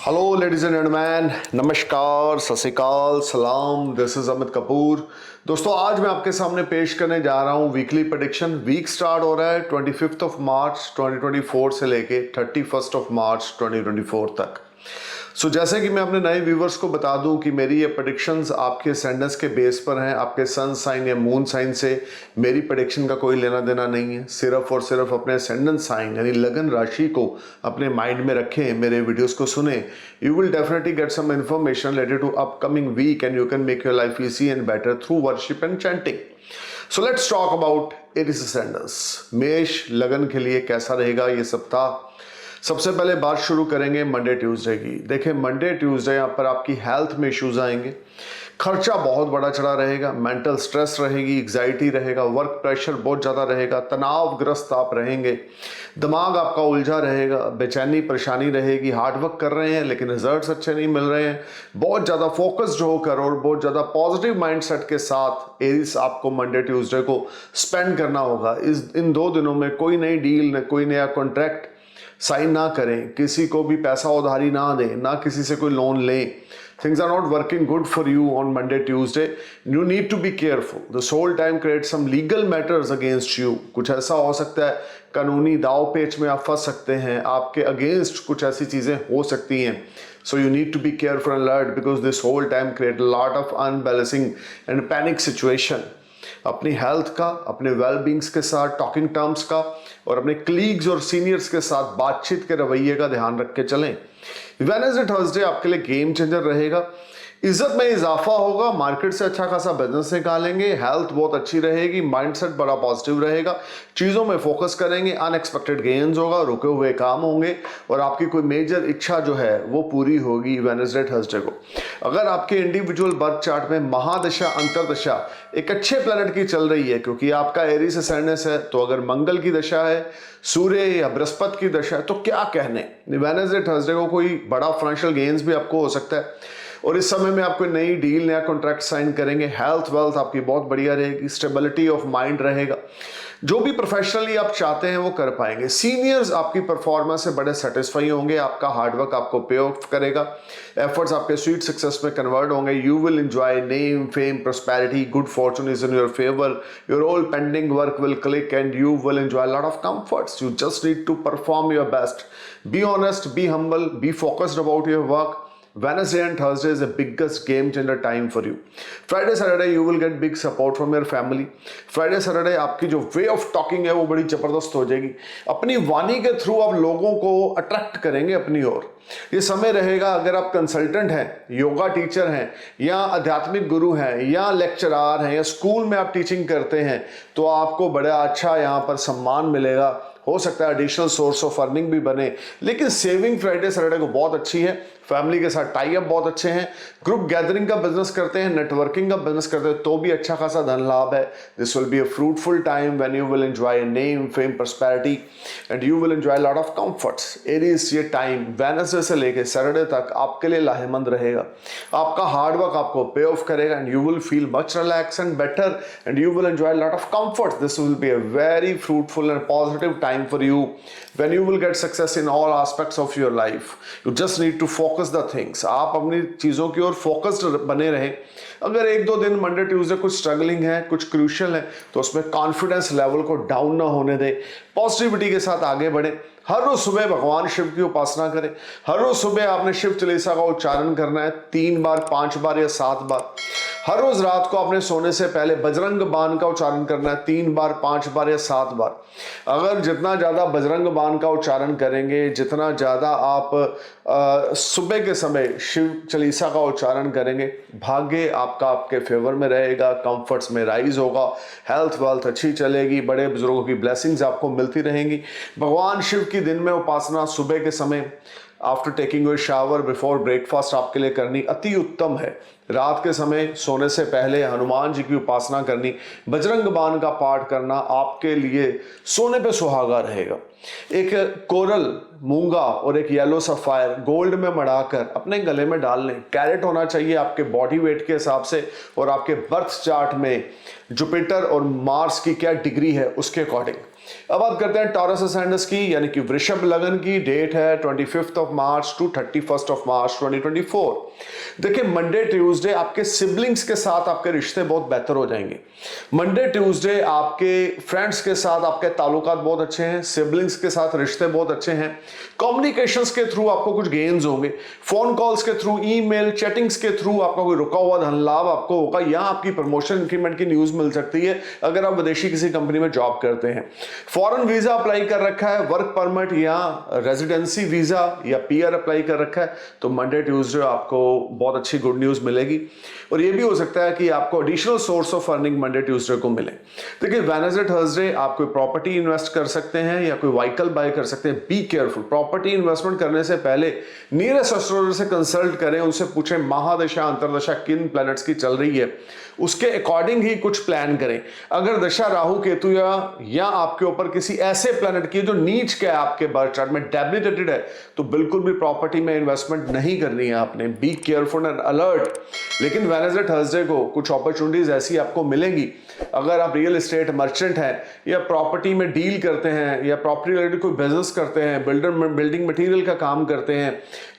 Hello ladies and gentleman, नमस्कार, सत श्री अकाल, सलाम। This is Amit Kapoor. दोस्तों, आज मैं आपके सामने पेश करने जा रहा हूं वीकली प्रेडिक्शन। वीक स्टार्ट हो रहा है 25 ऑफ मार्च 2024 से लेके 31 ऑफ मार्च 2024 तक। जैसे कि मैं अपने नए व्यूवर्स को बता दूं कि मेरी ये प्रेडिक्शंस आपके असेंडेंस के बेस पर हैं। आपके सन साइन या मून साइन से मेरी प्रेडिक्शन का कोई लेना देना नहीं है। सिर्फ और सिर्फ अपने असेंडेंट साइन यानी लगन राशि को अपने माइंड में रखें, मेरे वीडियोस को सुने। You will definitely get some information related to upcoming week and you can make your life easy and better through worship and chanting. So let's talk about Aries ascendance. मेष लगन के लिए कैसा रहेगा ये सप्ताह। सबसे पहले बात शुरू करेंगे मंडे ट्यूसडे की। देखिए, मंडे ट्यूसडे यहाँ पर आपकी हेल्थ में इश्यूज आएंगे। खर्चा बहुत बड़ा चढ़ा रहेगा, मेंटल स्ट्रेस रहेगी, एग्जाइटी रहेगा, वर्क प्रेशर बहुत ज़्यादा रहेगा, तनावग्रस्त आप रहेंगे, दिमाग आपका उलझा रहेगा, बेचैनी परेशानी रहेगी। हार्डवर्क कर रहे हैं लेकिन रिजल्ट्स अच्छे नहीं मिल रहे हैं। बहुत ज़्यादा फोकस्ड होकर और बहुत ज़्यादा पॉजिटिव माइंडसेट के साथ एरिस आपको मंडे ट्यूसडे को स्पेंड करना होगा। इन 2 दिनों में कोई नई डील, न कोई नया कॉन्ट्रैक्ट साइन ना करें, किसी को भी पैसा उधारी ना दें, ना किसी से कोई लोन लें। Things are not working good for you on Monday, Tuesday. You need to be careful. This whole time create some legal matters against you. कुछ ऐसा हो सकता है, कानूनी दाव पेच में आप फंस सकते हैं, आपके अगेंस्ट कुछ ऐसी चीज़ें हो सकती हैं। So you need to be careful and alert because this whole time create a lot of unbalancing and panic situation. अपनी हेल्थ का, अपने वेलबींग्स के साथ, टॉकिंग टर्म्स का और अपने कलीग्स और सीनियर्स के साथ बातचीत के रवैये का ध्यान रख के चलें। वेडनेसडे थर्सडे आपके लिए गेम चेंजर रहेगा। इज्जत में इजाफा होगा, मार्केट से अच्छा खासा बिजनेस निकालेंगे, हेल्थ बहुत अच्छी रहेगी, माइंडसेट बड़ा पॉजिटिव रहेगा, चीज़ों में फोकस करेंगे, अनएक्सपेक्टेड गेन्स होगा, रुके हुए काम होंगे और आपकी कोई मेजर इच्छा जो है वो पूरी होगी वेडनेसडे थर्सडे को। अगर आपके इंडिविजुअल बर्थ चार्ट में महादशा अंतरदशा एक अच्छे प्लैनेट की चल रही है, क्योंकि आपका एरिस असेंडेंस है, तो अगर मंगल की दशा है, सूर्य या बृहस्पति की दशा है, तो क्या कहने, वेडनेसडे थर्सडे को कोई बड़ा फाइनेंशियल गेन्स भी आपको हो सकता है। और इस समय में आप कोई नई डील, नया कॉन्ट्रैक्ट साइन करेंगे। हेल्थ वेल्थ आपकी बहुत बढ़िया रहेगी, स्टेबिलिटी ऑफ माइंड रहेगा। जो भी प्रोफेशनली आप चाहते हैं वो कर पाएंगे। सीनियर्स आपकी परफॉर्मेंस से बड़े सेटिस्फाई होंगे, आपका हार्डवर्क आपको पे ऑफ करेगा, एफर्ट्स आपके स्वीट सक्सेस में कन्वर्ट होंगे। You will enjoy name, fame, prosperity, good fortune is in your favour, your all pending work will click and you will enjoy lot of comforts. You just need to perform your best, be honest, be humble, be focused about your work. Wednesday and Thursday is the biggest game changer time for you. Friday, Saturday you will get big support from your family. Friday, Saturday आपकी जो way of talking है वो बड़ी जबरदस्त हो जाएगी। अपनी वाणी के थ्रू आप लोगों को अट्रैक्ट करेंगे अपनी ओर। ये समय रहेगा, अगर आप कंसल्टेंट हैं, योगा टीचर हैं, या आध्यात्मिक गुरु हैं, या लेक्चरार हैं, या स्कूल में आप टीचिंग करते हैं, तो आपको बड़ा अच्छा यहाँ पर सम्मान मिलेगा। हो सकता है एडिशनल सोर्स ऑफ अर्निंग भी बने। लेकिन सेविंग फ्राइडे सैटरडे को बहुत अच्छी है। फैमिली के साथ टाई अप बहुत अच्छे हैं। ग्रुप गैदरिंग का बिजनेस करते हैं, नेटवर्किंग का बिजनेस करते हैं, तो भी अच्छा खासा धन लाभ है। This will be a fruitful time when you will enjoy name, fame, prosperity and you will enjoy lot of comforts. Aries, ये टाइम वेडनेसडे से लेकर सैटरडे तक आपके लिए लाहेमंद रहेगा। आपका हार्डवर्क आपको पे ऑफ करेगा and you will feel much relax and better and you will enjoy lot of comforts. This will be a very fruitful and positive time for you when you will get success in all aspects of your life. You just need to focus the things. आप अपनी चीज़ों की ओर focused बने रहें। अगर 1-2 दिन Monday Tuesday कुछ struggling है, कुछ क्रूशियल है, तो उसमें कॉन्फिडेंस लेवल को डाउन ना होने दें। पॉजिटिविटी के साथ आगे बढ़ें। हर रोज सुबह भगवान शिव की उपासना करें। हर रोज सुबह आपने शिव चालीसा का उच्चारण करना है 3 बार, 5 बार या 7 बार। हर रोज रात को आपने सोने से पहले बजरंग बाण का उच्चारण करना है 3 बार, 5 बार या 7 बार। अगर जितना ज़्यादा बजरंग बाण का उच्चारण करेंगे, जितना ज़्यादा आप सुबह के समय शिव चालीसा का उच्चारण करेंगे, भाग्य आपका आपके फेवर में रहेगा, कंफर्ट्स में राइज होगा, हेल्थ वेल्थ अच्छी चलेगी, बड़े बुजुर्गों की ब्लेसिंग्स आपको मिलती रहेंगी। भगवान शिव की दिन में उपासना सुबह के समय after taking your shower before breakfast आपके लिए करनी अति उत्तम है। रात के समय सोने से पहले हनुमान जी की उपासना करनी, बजरंग बाण का पाठ करना आपके लिए सोने पे सुहागा रहेगा। एक कोरल, मूंगा और एक येलो सफायर गोल्ड में मढ़ाकर अपने गले में डाल लें। कैरेट होना चाहिए आपके बॉडी वेट के हिसाब से और आपके बर्थ चार्ट में जुपिटर और मार्स की क्या डिग्री है उसके अकॉर्डिंग। अब बात करते हैं टॉरस असेंडेंस की, यानी कि वृषभ लगन की। डेट है 25 of March two 31 of March 2024। देखिए मंडे ट्यूसडे आपके सिबलिंग्स के साथ आपके रिश्ते बहुत बेहतर हो जाएंगे। मंडे ट्यूसडे आपके फ्रेंड्स के साथ आपके ताल्लुकात बहुत अच्छे हैं, सिबलिंग्स के साथ रिश्ते बहुत अच्छे हैं। कम्युनिकेशंस के थ्रू आपको कुछ गेन्स होंगे, फोन कॉल्स के थ्रू, ईमेल, चैटिंग्स के थ्रू आपका कोई रुका हुआ धन लाभ आपको होगा, या आपकी प्रमोशन इंक्रीमेंट की न्यूज मिल सकती है अगर आप विदेशी किसी कंपनी में जॉब करते हैं। फॉरेन वीजा अप्लाई कर रखा है, वर्क परमिट या रेजिडेंसी वीजा या पीआर अप्लाई कर रखा है, तो मंडे ट्यूसडे आपको बहुत अच्छी गुड न्यूज मिलेगी। और ये भी हो सकता है कि आपको additional source of earning Monday Tuesday को मिले। देखिए वेडनेसडे थर्सडे आप कोई प्रॉपर्टी इन्वेस्ट कर सकते हैं या कोई व्हीकल बाय कर सकते हैं। बी केयरफुल, प्रॉपर्टी इन्वेस्टमेंट करने से पहले नियरेस्ट एस्ट्रोलॉजर से कंसल्ट करें, उनसे पूछें महादशा अंतरदशा किन प्लैनेट्स की चल रही है, उसके अकॉर्डिंग ही कुछ प्लान करें। अगर दशा राहु केतु या आपके ऊपर किसी ऐसे प्लैनेट की जो नीच के है आपके बर्थ चार्ट में, डेबिलिटेटेड है, तो बिल्कुल भी प्रॉपर्टी में इन्वेस्टमेंट नहीं करनी है आपने। B careful and alert. लेकिन वेडनेसडे थर्सडे को कुछ अपॉर्चुनिटीज ऐसी आपको मिलेंगी, अगर आप रियल एस्टेट मर्चेंट हैं या प्रॉपर्टी में डील करते हैं या प्रॉपर्टी रिलेटेड कोई बिजनेस करते हैं, बिल्डिंग मटेरियल का काम करते हैं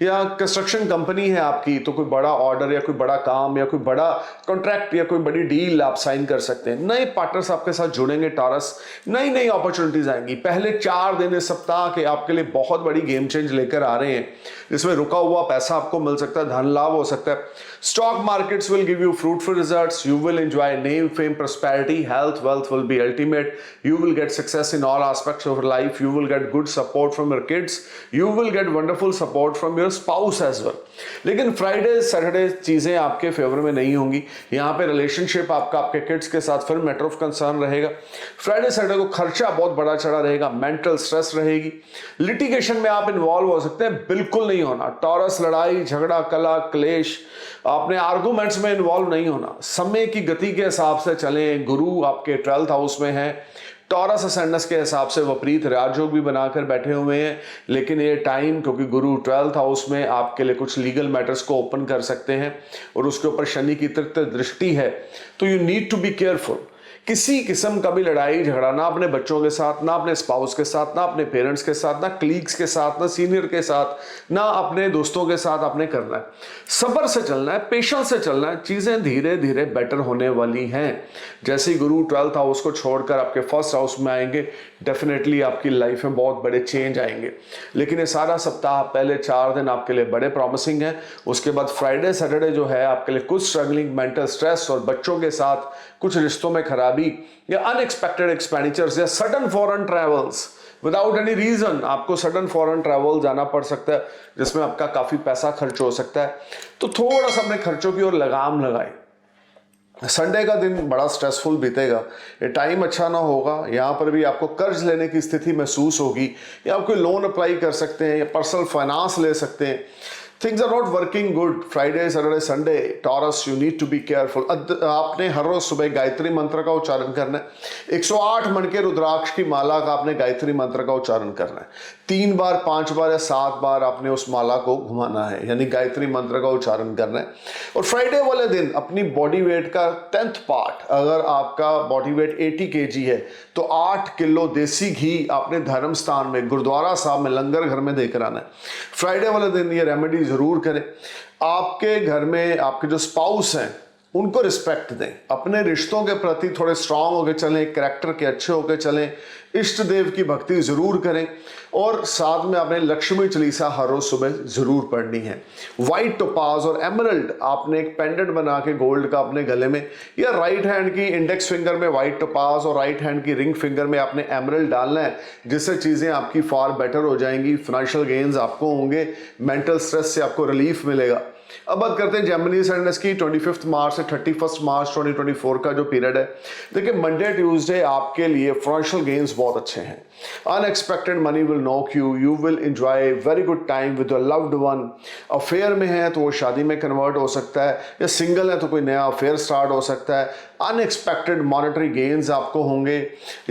या कंस्ट्रक्शन कंपनी है आपकी, तो कोई बड़ा ऑर्डर या कोई बड़ा काम या कोई बड़ा कॉन्ट्रैक्ट या कोई बड़ी डील आप साइन कर सकते हैं। नए पार्टनर्स आपके साथ जुड़ेंगे टॉरस, नई नई अपॉर्चुनिटीज आएंगी। पहले 4 दिन इस सप्ताह के आपके लिए बहुत बड़ी गेम चेंज लेकर आ रहे हैं, जिसमें रुका हुआ पैसा आपको मिल सकता है, धन लाभ हो सकता है। Stock markets will give you fruitful results. You will enjoy name, fame, prosperity, health, wealth will be ultimate. You will get success in all aspects of your life. You will get good support from your kids. You will get wonderful support from your spouse as well. लेकिन Friday Saturday चीजें आपके favour में नहीं होंगी। यहाँ पे relationship आपका आपके किड्स के साथ फिर मैटर ऑफ कंसर्न रहेगा। फ्राइडे सैटरडे को खर्चा बहुत बड़ा चढ़ा रहेगा, मेंटल स्ट्रेस रहेगी। लिटिगेशन में आप इन्वॉल्व हो सकते हैं, बिल्कुल नहीं होना। टॉरस लड़ाई झगड़ा कला क्लेश, आपने आर्गुमेंट्स में इन्वॉल्व नहीं होना। समय की गति के हिसाब से चलें। गुरु आपके 12th हाउस में है, टॉरस असेंडेंस के हिसाब से विपरीत राजयोग भी बनाकर बैठे हुए हैं। लेकिन ये टाइम, क्योंकि गुरु 12th हाउस में आपके लिए कुछ लीगल मैटर्स को ओपन कर सकते हैं और उसके ऊपर शनि की तृतीय दृष्टि है, तो you need to be careful. किसी किस्म का भी लड़ाई झगड़ा ना अपने बच्चों के साथ, ना अपने स्पाउस के साथ, ना अपने पेरेंट्स के साथ, ना कलीग्स के साथ, ना सीनियर के साथ, ना अपने दोस्तों के साथ आपने करना है। सब्र से चलना है, पेशेंस से चलना है। चीजें धीरे धीरे बेटर होने वाली हैं। जैसे ही गुरु 12th हाउस को छोड़कर आपके 1st हाउस में आएंगे, डेफिनेटली आपकी लाइफ में बहुत बड़े चेंज आएंगे। लेकिन ये सारा सप्ताह, पहले 4 दिन आपके लिए बड़े प्रॉमिसिंग है। उसके बाद फ्राइडे सैटरडे जो है आपके लिए कुछ स्ट्रगलिंग, मेंटल स्ट्रेस और बच्चों के साथ कुछ रिश्तों में खराबी या अनएक्सपेक्टेड एक्सपेंडिचर्स या sudden foreign travels, without any reason आपको सडन फॉरेन ट्रैवल जाना पड़ सकता है, जिसमें आपका काफी पैसा खर्च हो सकता है। तो थोड़ा सा अपने खर्चों की ओर लगाम लगाएं। संडे का दिन बड़ा स्ट्रेसफुल बीतेगा, ये टाइम अच्छा ना होगा। यहाँ पर भी आपको कर्ज लेने की स्थिति महसूस होगी, या आप कोई लोन अप्लाई कर सकते हैं या पर्सनल फाइनेंस ले सकते हैं। Things are not working good Friday Saturday Sunday. Taurus you need to be careful. आपने हर रोज सुबह गायत्री मंत्र का उच्चारण करना है। 108 मन के रुद्राक्ष की माला का आपने गायत्री मंत्र का उच्चारण करना है। 3 बार 5 बार या 7 बार आपने उस माला को घुमाना है, यानी गायत्री मंत्र का उच्चारण करना है। और फ्राइडे वाले दिन अपनी बॉडी वेट का 10th पार्ट, अगर आपका बॉडी वेट 80 kg है, तो 8 किलो देसी घी आपने धर्म स्थान में, गुरुद्वारा साहब में, लंगर घर में देकर आना है। फ्राइडे वाले दिन ये रेमेडी जरूर करें। आपके घर में आपके जो स्पाउस हैं उनको रिस्पेक्ट दें, अपने रिश्तों के प्रति थोड़े स्ट्रांग होकर चलें, कैरेक्टर के अच्छे होकर चलें, इष्ट देव की भक्ति जरूर करें, और साथ में आपने लक्ष्मी चालीसा हर रोज सुबह जरूर पढ़नी है। व्हाइट टोपाज और एमरल्ड आपने एक पेंडेंट बना के गोल्ड का अपने गले में, या राइट हैंड की इंडेक्स फिंगर में व्हाइट टोपाज और राइट हैंड की रिंग फिंगर में आपने एमरल्ड डालना है, जिससे चीजें आपकी फार बेटर हो जाएंगी। फाइनेंशियल गेन्स आपको होंगे, मेंटल स्ट्रेस से आपको रिलीफ मिलेगा। अब बात करते हैं जेमिनी असेंडेंस की। 25 मार्च से 31 मार्च 2024 का जो पीरियड है, देखिए मंडे ट्यूसडे आपके लिए फाइनेंशियल गेन्स बहुत अच्छे हैं। Unexpected money will knock you, you will enjoy very good time with your loved one. Affair में है तो वो शादी में कन्वर्ट हो सकता है, या सिंगल है तो कोई नया अफेयर स्टार्ट हो सकता है। अनएक्सपेक्टेड मॉनेटरी गेन्स आपको होंगे।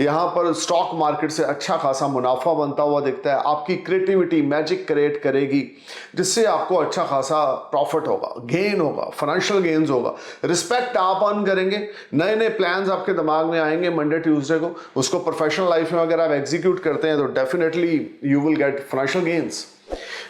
यहाँ पर स्टॉक मार्केट से अच्छा खासा मुनाफा बनता हुआ दिखता है। आपकी क्रिएटिविटी मैजिक क्रिएट करेगी जिससे आपको अच्छा खासा प्रॉफिट होगा, गेन होगा, फाइनेंशियल गेन्स होगा, रिस्पेक्ट आप अर्न करेंगे, नए नए प्लान्स आपके दिमाग में आएंगे मंडे ट्यूसडे को, उसको प्रोफेशनल लाइफ में अगर आप एग्जीक्यूट करते हैं तो definitely you will get financial gains.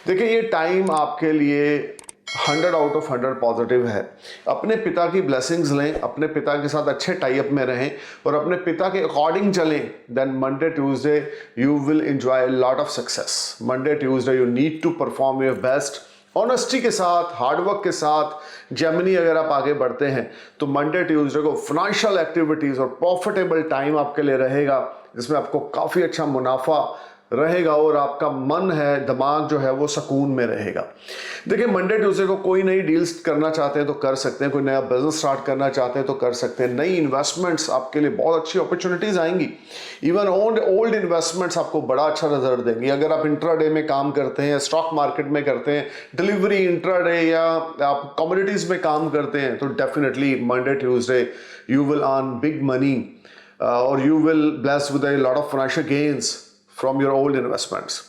देखिए ये टाइम आपके लिए 100 आउट ऑफ 100 पॉजिटिव है। अपने पिता की ब्लेसिंग्स लें, अपने पिता के साथ अच्छे टाई अप में रहें और अपने पिता के अकॉर्डिंग चलें, then Monday Tuesday you will enjoy lot of success. Monday Tuesday you need to perform your best, honesty के साथ, हार्डवर्क के साथ। जेमिनी अगर आप आगे बढ़ते हैं तो मंडे ट्यूसडे को फाइनेंशियल एक्टिविटीज और प्रॉफिटेबल टाइम आपके लिए रहेगा जिसमें आपको काफ़ी अच्छा मुनाफा रहेगा और आपका मन है, दिमाग जो है वो सुकून में रहेगा। देखिए मंडे ट्यूसडे को कोई नई डील्स करना चाहते हैं तो कर सकते हैं, कोई नया बिजनेस स्टार्ट करना चाहते हैं तो कर सकते हैं, नई इन्वेस्टमेंट्स आपके लिए बहुत अच्छी अपॉर्चुनिटीज आएंगी। इवन ओल्ड इन्वेस्टमेंट्स आपको बड़ा अच्छा रिजल्ट देंगी। अगर आप इंट्राडे में काम करते हैं, स्टॉक मार्केट में करते हैं, डिलीवरी इंट्राडे या आप कमोडिटीज में काम करते हैं तो definitely Monday Tuesday you will earn big money और you will bless with a lot of financial gains from your old investments.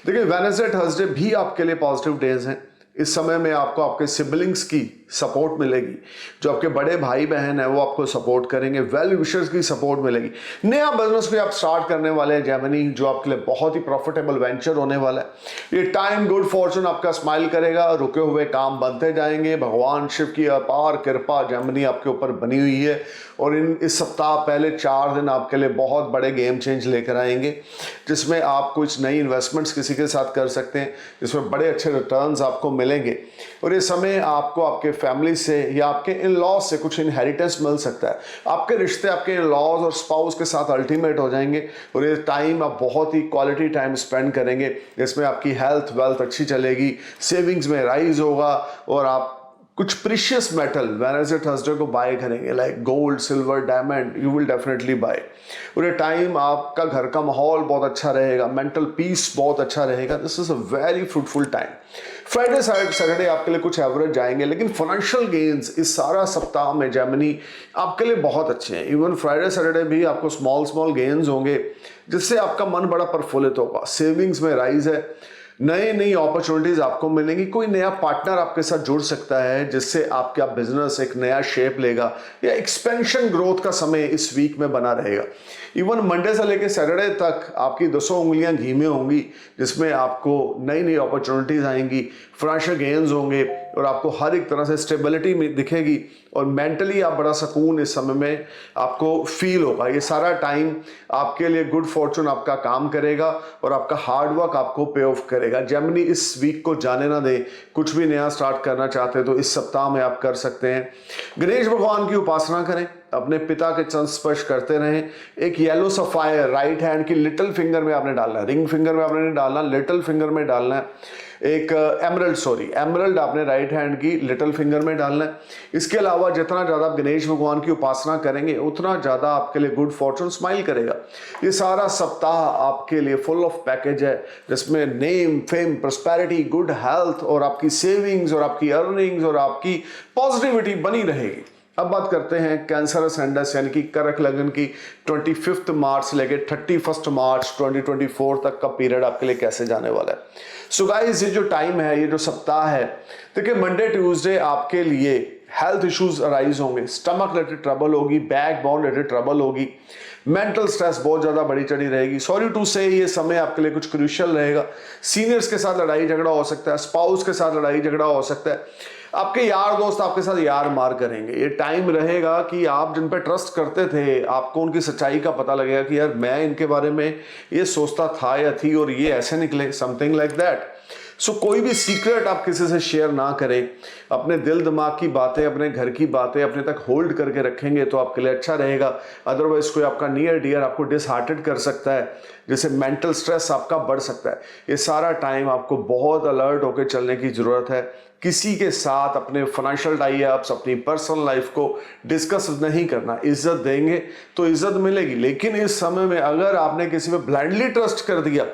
देखिए वेडनेसडे थर्सडे भी आपके लिए पॉजिटिव डेज हैं। इस समय में आपको आपके सिबलिंग्स की सपोर्ट मिलेगी, जो आपके बड़े भाई बहन है वो आपको सपोर्ट करेंगे, वेल विशर्स की सपोर्ट मिलेगी। नया बिजनेस भी आप स्टार्ट करने वाले हैं जेमिनी, जो आपके लिए बहुत ही प्रॉफिटेबल वेंचर होने वाला है। ये टाइम गुड फॉर्चून आपका स्माइल करेगा, रुके हुए काम बनते जाएंगे। भगवान शिव की अपार कृपा जेमिनी आपके ऊपर बनी हुई है और इस सप्ताह पहले 4 दिन आपके लिए बहुत बड़े गेम चेंज लेकर आएंगे जिसमें आप कुछ नई इन्वेस्टमेंट्स किसी के साथ कर सकते हैं जिसमें बड़े अच्छे रिटर्न्स आपको मिलेंगे। और ये समय आपको आपके फैमिली से या आपके इन लॉज से कुछ इनहेरिटेंस मिल सकता है। आपके रिश्ते आपके इन लॉज और स्पाउस के साथ अल्टीमेट हो जाएंगे और ये टाइम आप बहुत ही क्वालिटी टाइम स्पेंड करेंगे जिसमें आपकी हेल्थ वेल्थ अच्छी चलेगी, सेविंग्स में राइज होगा और आप कुछ प्रीशियस मेटल वेडनेसडे थर्सडे को बाय करेंगे like gold, silver, diamond, you will definitely buy. और ये टाइम आपका घर का माहौल बहुत अच्छा रहेगा, मेंटल पीस बहुत अच्छा रहेगा। This is a very fruitful time. Friday Saturday आपके लिए कुछ एवरेज जाएंगे लेकिन फाइनेंशियल गेन्स इस सारा सप्ताह में जेमिनी आपके लिए बहुत अच्छे हैं। इवन फ्राइडे सैटरडे भी आपको स्मॉल गेन्स होंगे जिससे आपका मन बड़ा प्रफुल्लित होगा, सेविंग्स में राइज है, नई अपॉर्चुनिटीज आपको मिलेंगी। कोई नया पार्टनर आपके साथ जुड़ सकता है जिससे आपका बिजनेस एक नया शेप लेगा या एक्सपेंशन ग्रोथ का समय इस वीक में बना रहेगा। इवन मंडे से लेकर सैटरडे तक आपकी 200 उंगलियां घी में होंगी जिसमें आपको नई अपॉर्चुनिटीज आएंगी, फाइनेंशियल गेन्स होंगे और आपको हर एक तरह से स्टेबिलिटी में दिखेगी और मेंटली आप बड़ा सुकून इस समय में आपको फील होगा। ये सारा टाइम आपके लिए गुड फॉर्चून आपका काम करेगा और आपका हार्डवर्क आपको पे ऑफ करेगा। जेमिनी इस वीक को जाने ना दे, कुछ भी नया स्टार्ट करना चाहते हैं तो इस सप्ताह में आप कर सकते हैं। गणेश भगवान की उपासना करें, अपने पिता के चरण स्पर्श करते रहें। एक येलो सफायर राइट हैंड की लिटिल फिंगर में आपने डालना है, रिंग फिंगर में आपने नहीं डालना, लिटिल फिंगर में डालना है। एक एमरल्ड आपने राइट हैंड की लिटिल फिंगर में डालना है। इसके अलावा जितना ज़्यादा आप गणेश भगवान की उपासना करेंगे उतना ज़्यादा आपके लिए गुड फॉर्चून स्माइल करेगा। ये सारा सप्ताह आपके लिए फुल ऑफ पैकेज है जिसमें name, fame, prosperity, good health और आपकी सेविंग्स और आपकी अर्निंग्स और आपकी पॉजिटिविटी बनी रहेगी। अब बात करते हैं कैंसर एंडस यानी कि करक लगन की 25 मार्च से लेकर 31 मार्च 2024 तक का पीरियड आपके लिए कैसे जाने वाला है। सो गाइस ये जो टाइम है, ये जो सप्ताह है, देखिए मंडे ट्यूसडे आपके लिए हेल्थ इश्यूज अराइज होंगे, स्टमक रिलेटेड ट्रबल होगी, बैक बोन रिलेटेड ट्रबल होगी, मेंटल स्ट्रेस बहुत ज्यादा बढ़ी चढ़ी रहेगी। सॉरी टू से ये समय आपके लिए कुछ क्रूशियल रहेगा। सीनियर्स के साथ लड़ाई झगड़ा हो सकता है, स्पाउस के साथ लड़ाई झगड़ा हो सकता है, आपके यार दोस्त आपके साथ यार मार करेंगे। ये टाइम रहेगा कि आप जिन पे ट्रस्ट करते थे आपको उनकी सच्चाई का पता लगेगा कि यार मैं इनके बारे में ये सोचता था या थी और ये ऐसे निकले, समथिंग लाइक दैट। सो कोई भी सीक्रेट आप किसी से शेयर ना करें, अपने दिल दिमाग की बातें, अपने घर की बातें अपने तक होल्ड करके रखेंगे तो आपके लिए अच्छा रहेगा। अदरवाइज कोई आपका नियर डियर आपको डिसहार्टेड कर सकता है, जिससे मेंटल स्ट्रेस आपका बढ़ सकता है। ये सारा टाइम आपको बहुत अलर्ट होकर चलने की जरूरत है। किसी के साथ अपने फाइनेंशियल टाई अप्स, अपनी पर्सनल लाइफ को डिस्कस नहीं करना। इज्जत देंगे तो इज्जत मिलेगी, लेकिन इस समय में अगर आपने किसी पे ब्लाइंडली ट्रस्ट कर दिया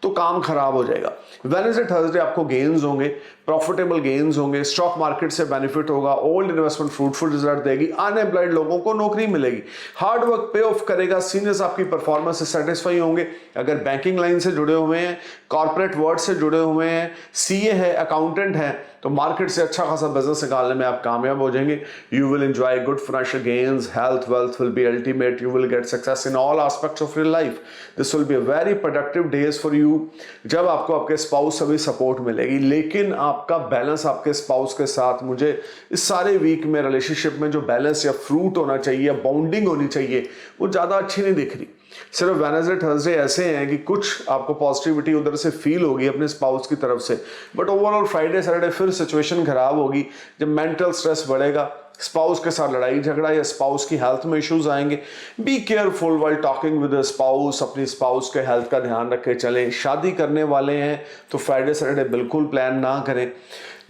तो काम खराब हो जाएगा। वेडनेसडे थर्सडे आपको गेन्स होंगे, प्रॉफिटेबल गेन्स होंगे, स्टॉक मार्केट से बेनिफिट होगा, ओल्ड इन्वेस्टमेंट फ्रूटफुल रिजल्ट देगी, अनएम्प्लॉयड लोगों को नौकरी मिलेगी, हार्ड वर्क पे ऑफ करेगा, सीनियर्स आपकी परफॉर्मेंस से सेटिस्फाई होंगे। अगर बैंकिंग लाइन से जुड़े हुए हैं, कॉर्पोरेट वर्ल्ड से जुड़े हुए हैं, सीए है, अकाउंटेंट है, तो मार्केट से अच्छा खासा बिजनेस निकालने में आप कामयाब हो जाएंगे। You will enjoy good financial gains, health wealth will B ultimate, you will get success in all aspects of your life. This will be a very productive days for you, जब आपको आपके spouse से भी support मिलेगी। लेकिन आपका balance आपके spouse के साथ, मुझे इस सारे वीक में रिलेशनशिप में जो बैलेंस या फ्रूट होना चाहिए, बॉन्डिंग होनी चाहिए, वो ज़्यादा अच्छी नहीं दिख रही। सिर्फ वेडनेसडे थर्सडे ऐसे हैं कि कुछ आपको पॉजिटिविटी उधर से फील होगी अपने स्पाउस की तरफ से, बट ओवरऑल फ्राइडे सैटरडे फिर सिचुएशन खराब होगी जब मेंटल स्ट्रेस बढ़ेगा, स्पाउस के साथ लड़ाई झगड़ा या स्पाउस की हेल्थ में इश्यूज आएंगे। Be careful while talking with spouse, अपनी स्पाउस के हेल्थ का ध्यान रखे चलें। शादी करने वाले हैं तो फ्राइडे सैटरडे बिल्कुल प्लान ना करें।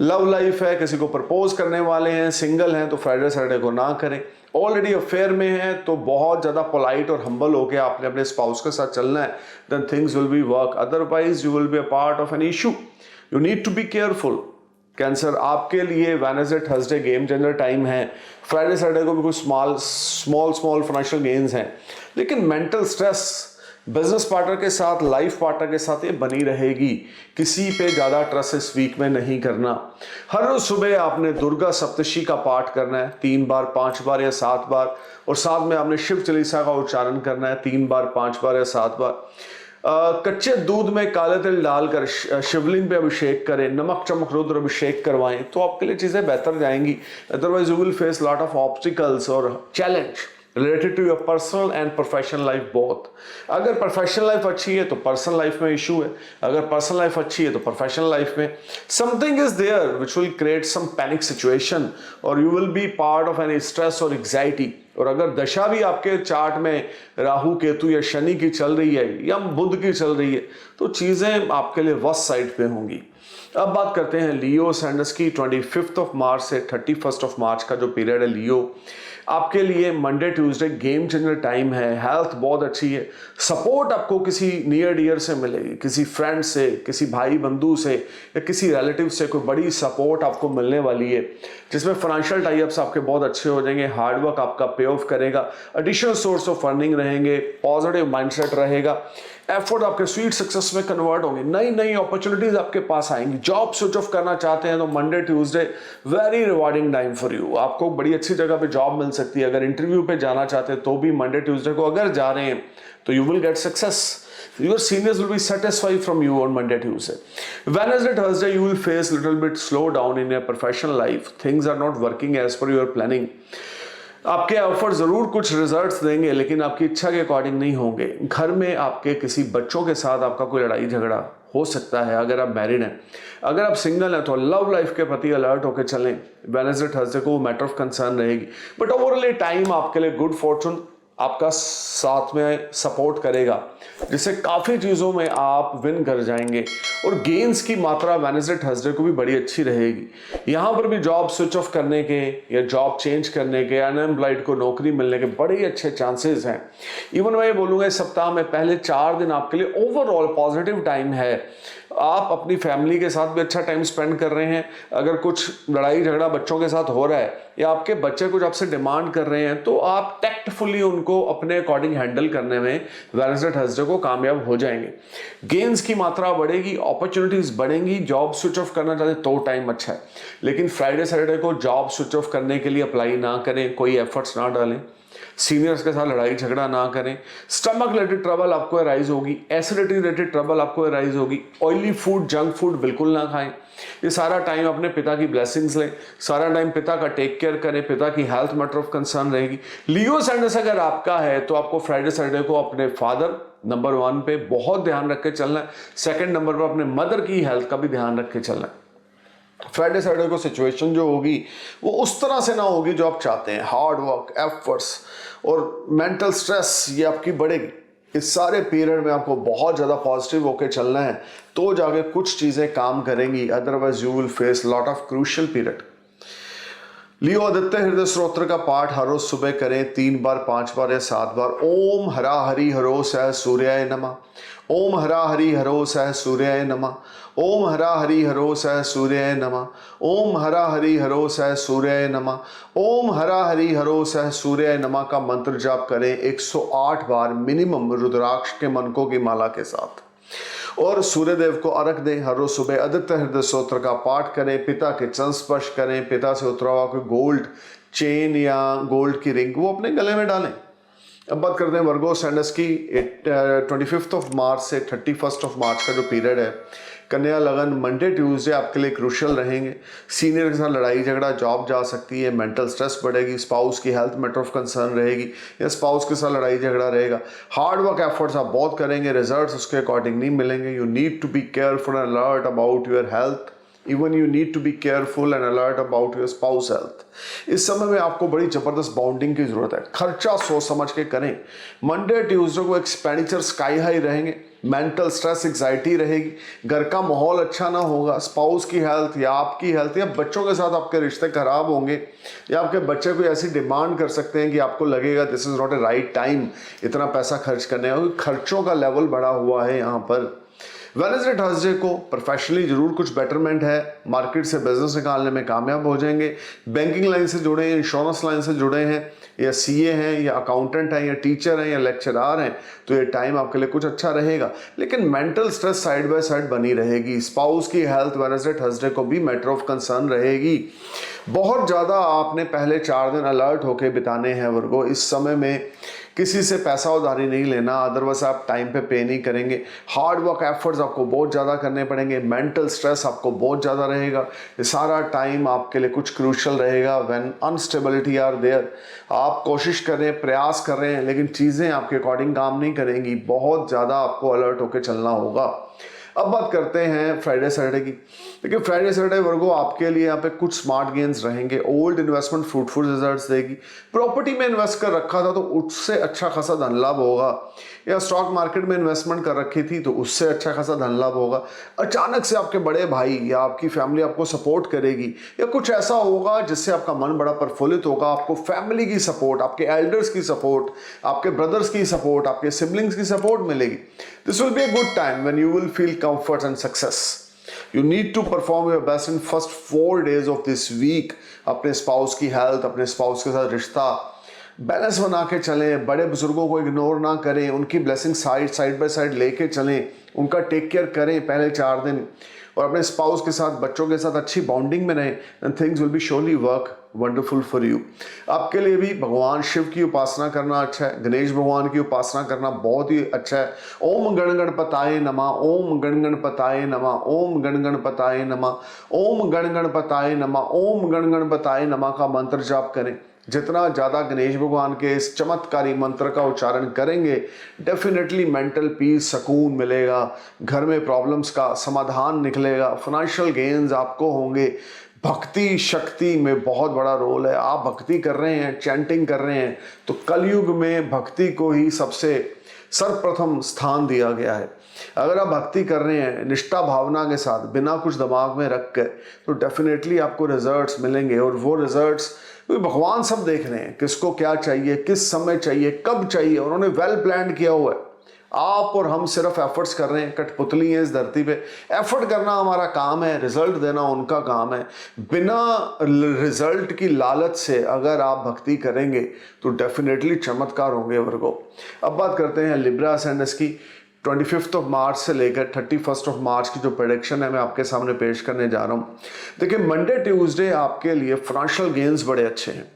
लव लाइफ है, किसी को प्रपोज करने वाले हैं, सिंगल हैं, तो फ्राइडे सैटरडे को ना करें। ऑलरेडी अफेयर में है तो बहुत ज़्यादा पोलाइट और हम्बल होकर आपने अपने स्पाउस के साथ चलना है, then things will be work, otherwise you will be a part of an issue. You need to be careful. Cancer, आपके लिए Wednesday Thursday game changer time है। फ्राइडे सैटरडे को भी कुछ स्मॉल फाइनेंशियल गेन्स हैं, लेकिन मेंटल स्ट्रेस बिजनेस पार्टनर के साथ, लाइफ पार्टनर के साथ ये बनी रहेगी। किसी पे ज़्यादा ट्रस्ट इस वीक में नहीं करना। हर रोज सुबह आपने दुर्गा सप्तशी का पाठ करना है 3 बार, 5 बार या 7 बार, और साथ में आपने शिव चालीसा का उच्चारण करना है 3 बार, 5 बार या 7 बार। कच्चे दूध में काले तिल डालकर शिवलिंग पे अभिषेक करें, नमक चमक रुद्र अभिषेक करवाएं, तो आपके लिए चीज़ें बेहतर जाएंगी। Otherwise you will face lot of obstacles और challenge related to your personal and professional life both. अगर प्रोफेशनल लाइफ अच्छी है तो पर्सनल लाइफ में इशू है, अगर पर्सनल लाइफ अच्छी है तो प्रोफेशनल लाइफ में something is there which will create some panic situation, और you will be part of any stress और एग्जाइटी। और अगर दशा भी आपके चार्ट में राहु केतु या शनि की चल रही है या बुध की चल रही है, तो चीज़ें आपके लिए वर्स्ट साइड पे होंगी। अब बात करते हैं लियो सैंडस की। 25 ऑफ मार्च से 31 ऑफ मार्च का जो पीरियड है लियो, आपके लिए Monday Tuesday game changer time है। हेल्थ बहुत अच्छी है, सपोर्ट आपको किसी नियर डियर से मिलेगी, किसी फ्रेंड से, किसी भाई बंधु से या किसी रिलेटिव से कोई बड़ी सपोर्ट आपको मिलने वाली है, जिसमें फाइनेंशियल टाइप्स आपके बहुत अच्छे हो जाएंगे। हार्डवर्क आपका पे ऑफ करेगा, एडिशनल सोर्स ऑफ अर्निंग रहेंगे, पॉजिटिव माइंडसेट रहेगा, एफर्ट आपके स्वीट सक्सेस में कन्वर्ट होंगे, नई नई अपॉर्चुनिटीज आपके पास आएंगी। जॉब स्विच ऑफ करना चाहते हैं तो Monday Tuesday very rewarding time for you, आपको बड़ी अच्छी जगह पे जॉब मिल सकती है। अगर इंटरव्यू पे जाना चाहते हैं तो भी मंडे ट्यूसडे को अगर जा रहे हैं तो you will get success. Your seniors will be satisfied from you on Monday, Tuesday. Wednesday, Thursday, you will face a little bit slow down in your professional life. Things are not working as per your planning. आपके offer जरूर कुछ results देंगे, लेकिन आपकी इच्छा के according नहीं होंगे। घर में आपके किसी बच्चों के साथ आपका कोई लड़ाई झगड़ा हो सकता है अगर आप मैरिड हैं। अगर आप सिंगल हैं तो लव लाइफ के प्रति अलर्ट होकर चलें। वेडनेसडे थर्सडे को वो मैटर ऑफ कंसर्न रहेगी, बट ओवरऑल टाइम आपके लिए गुड फॉर्चून आपका साथ में सपोर्ट करेगा, जिससे काफ़ी चीज़ों में आप विन कर जाएंगे। और गेन्स की मात्रा वेडनेसडे थर्सडे को भी बड़ी अच्छी रहेगी। यहाँ पर भी जॉब स्विच ऑफ करने के या जॉब चेंज करने के, अनएम्प्लॉयड को नौकरी मिलने के बड़े अच्छे चांसेस हैं। इवन मैं ये बोलूँगा इस सप्ताह में पहले 4 दिन आपके लिए ओवरऑल पॉजिटिव टाइम है। आप अपनी फैमिली के साथ भी अच्छा टाइम स्पेंड कर रहे हैं। अगर कुछ लड़ाई झगड़ा बच्चों के साथ हो रहा है या आपके बच्चे कुछ आपसे डिमांड कर रहे हैं, तो आप टैक्टफुली उनको अपने अकॉर्डिंग हैंडल करने में वेडनेसडे थर्सडे को कामयाब हो जाएंगे। गेन्स की मात्रा बढ़ेगी, अपॉर्चुनिटीज बढ़ेंगी। जॉब स्विच ऑफ करना चाहते तो टाइम अच्छा है, लेकिन फ्राइडे सैटरडे को जॉब स्विच ऑफ करने के लिए अप्लाई ना करें, कोई एफर्ट्स ना डालें, सीनियर्स के साथ लड़ाई झगड़ा ना करें। स्टमक रिलेटेड ट्रबल आपको अराइज होगी, एसिडिटी रिलेटेड ट्रबल आपको अराइज होगी। ऑयली फूड, जंक फूड बिल्कुल ना खाएं। ये सारा टाइम अपने पिता की ब्लेसिंग्स लें, सारा टाइम पिता का टेक केयर करें, पिता की हेल्थ मैटर ऑफ कंसर्न रहेगी। लियो सैंडस अगर आपका है तो आपको फ्राइडे सैटरडे को अपने फादर नंबर 1 पे बहुत ध्यान रख के चलना है, सेकंड नंबर पर अपने मदर की हेल्थ का भी ध्यान रख के चलना है। फ्राइडे सैटरडे को सिचुएशन जो होगी वो उस तरह से ना होगी जो आप चाहते हैं। हार्ड वर्क, एफर्ट्स और मेंटल स्ट्रेस ये आपकी बढ़ेगी। इस सारे पीरियड में आपको बहुत ज़्यादा पॉजिटिव होकर चलना है, तो जाके कुछ चीज़ें काम करेंगी, otherwise you will face lot of crucial period. Leo Aditya Hridaya Stotra का पाठ हर रोज सुबह करें 3 बार 5 बार या 7 बार। ओम हरा हरि हरो सह सूर्याय नमः। ओम हरा हरि हरो सह सूर्याय नमः। ओम हरा हरि हरो सह सूर्याय नमः। ओम हरा हरि हरो सह सूर्याय नमः। ओम हरा हरि हरो सह सूर्याय नमः का मंत्र जाप करें 108 बार मिनिमम रुद्राक्ष के मनकों की माला के साथ। और सूर्यदेव को अर्घ दें। हर रोज सुबह आदित्य हृदय स्तोत्र का पाठ करें। पिता के चरण स्पर्श करें। पिता से उतरा हुआ कोई गोल्ड चेन या गोल्ड की रिंग वो अपने गले में डालें। अब बात करते हैं वर्गो सैंडस की। 25 मार्च से 31 मार्च का जो पीरियड है, कन्या लगन मंडे ट्यूसडे आपके लिए क्रूशियल रहेंगे। सीनियर के साथ लड़ाई झगड़ा, जॉब जा सकती है, मेंटल स्ट्रेस बढ़ेगी, स्पाउस की हेल्थ मैटर ऑफ कंसर्न रहेगी या स्पाउस के साथ लड़ाई झगड़ा रहेगा। हार्ड वर्क एफर्ट्स आप बहुत करेंगे, रिजल्ट्स उसके अकॉर्डिंग नहीं मिलेंगे। You need to be careful and alert about your health. Even you need to be careful and alert about your spouse health. इस समय में आपको बड़ी जबरदस्त बाउंडिंग की जरूरत है। खर्चा सोच समझ के करें। मंडे ट्यूसडे को एक्सपेंडिचर स्काई हाई रहेंगे। मेंटल स्ट्रेस एग्जाइटी रहेगी। घर का माहौल अच्छा ना होगा। स्पाउस की हेल्थ या आपकी हेल्थ या बच्चों के साथ आपके रिश्ते खराब होंगे या आपके बच्चे कोई ऐसी डिमांड कर सकते हैं कि आपको लगेगा this is not a right time इतना पैसा खर्च करने का, खर्चों का लेवल बढ़ा हुआ है यहाँ पर। वेडनेसडे थर्सडे को प्रोफेशनली जरूर कुछ बेटरमेंट है। मार्केट से बिजनेस निकालने में कामयाब हो जाएंगे। बैंकिंग लाइन से जुड़े हैं, इंश्योरेंस लाइन से जुड़े हैं या सीए हैं या अकाउंटेंट हैं या टीचर हैं या लेक्चरार हैं तो ये टाइम आपके लिए कुछ अच्छा रहेगा। लेकिन mental stress side by side बनी रहेगी। स्पाउस की हेल्थ वेडनेसडे थर्सडे को भी मैटर ऑफ कंसर्न रहेगी। बहुत ज़्यादा आपने पहले 4 दिन अलर्ट होकर बिताने हैं वर्गो। इस समय में किसी से पैसा उधारी नहीं लेना, अदरवाइज आप टाइम पे नहीं करेंगे। हार्ड वर्क एफर्ट्स आपको बहुत ज़्यादा करने पड़ेंगे। मेंटल स्ट्रेस आपको बहुत ज़्यादा रहेगा। ये सारा टाइम आपके लिए कुछ क्रूशल रहेगा। व्हेन अनस्टेबिलिटी आर देयर, आप कोशिश कर रहे हैं, प्रयास कर रहे हैं, लेकिन चीज़ें आपके अकॉर्डिंग काम नहीं करेंगी। बहुत ज़्यादा आपको अलर्ट होकर चलना होगा। अब बात करते हैं फ्राइडे सैटरडे की। देखिए फ्राइडे सैटरडे वर्गो आपके लिए यहाँ पे कुछ स्मार्ट गेन्स रहेंगे। ओल्ड इन्वेस्टमेंट फ्रूटफुल रिजल्ट्स देगी। प्रॉपर्टी में इन्वेस्ट कर रखा था तो उससे अच्छा खासा धन लाभ होगा, या स्टॉक मार्केट में इन्वेस्टमेंट कर रखी थी तो उससे अच्छा खासा धन लाभ होगा। अचानक से आपके बड़े भाई या आपकी फैमिली आपको सपोर्ट करेगी या कुछ ऐसा होगा जिससे आपका मन बड़ा प्रफुल्लित होगा। आपको फैमिली की सपोर्ट, आपके एल्डर्स की सपोर्ट, आपके ब्रदर्स की सपोर्ट, आपके सिबलिंग्स की सपोर्ट मिलेगी। This will be a good time when you will feel comfort and success. You need to perform your best in first 4 days of this week. अपने spouse की health, अपने spouse के साथ रिश्ता balance बना के चलें। बड़े बुजुर्गों को इग्नोर ना करें। उनकी ब्लेसिंग साइड बाय साइड लेके चलें। उनका टेक केयर करें पहले 4 दिन, और अपने स्पाउस के साथ, बच्चों के साथ अच्छी बॉन्डिंग में रहें and things will be surely work wonderful for you. आपके लिए भी भगवान शिव की उपासना करना अच्छा है। गणेश भगवान की उपासना करना बहुत ही अच्छा है। ओम गण गणपताय नमः। ओम गण गणपताय नमः। ओम गण गणपताय नमः। ओम गण गणपताय नमः। ओम गण गणपताय नमः का मंत्र जाप करें। जितना ज़्यादा गणेश भगवान के इस चमत्कारी मंत्र का उच्चारण करेंगे डेफिनेटली मेंटल पीस, सुकून मिलेगा। घर में प्रॉब्लम्स का समाधान निकलेगा। फाइनेंशियल गेन्स आपको होंगे। भक्ति शक्ति में बहुत बड़ा रोल है। आप भक्ति कर रहे हैं, चैंटिंग कर रहे हैं तो कलयुग में भक्ति को ही सबसे सर्वप्रथम स्थान दिया गया है। अगर आप भक्ति कर रहे हैं निष्ठा भावना के साथ, बिना कुछ दिमाग में रख कर, तो डेफिनेटली आपको रिजल्ट्स मिलेंगे। और वो रिजल्ट्स भगवान सब देख रहे हैं, किसको क्या चाहिए, किस समय चाहिए, कब चाहिए, उन्होंने वेल प्लान किया हुआ है। आप और हम सिर्फ एफर्ट्स कर रहे हैं, कठपुतली हैं इस धरती पे। एफर्ट करना हमारा काम है, रिजल्ट देना उनका काम है। बिना रिजल्ट की लालच से अगर आप भक्ति करेंगे तो डेफिनेटली चमत्कार होंगे वर्गो। अब बात करते हैं लिब्रा सैंडस की। 25 मार्च से लेकर 31 मार्च की जो प्रेडिक्शन है मैं आपके सामने पेश करने जा रहा हूँ। देखिए मंडे ट्यूसडे आपके लिए फाइनेंशियल गेन्स बड़े अच्छे हैं।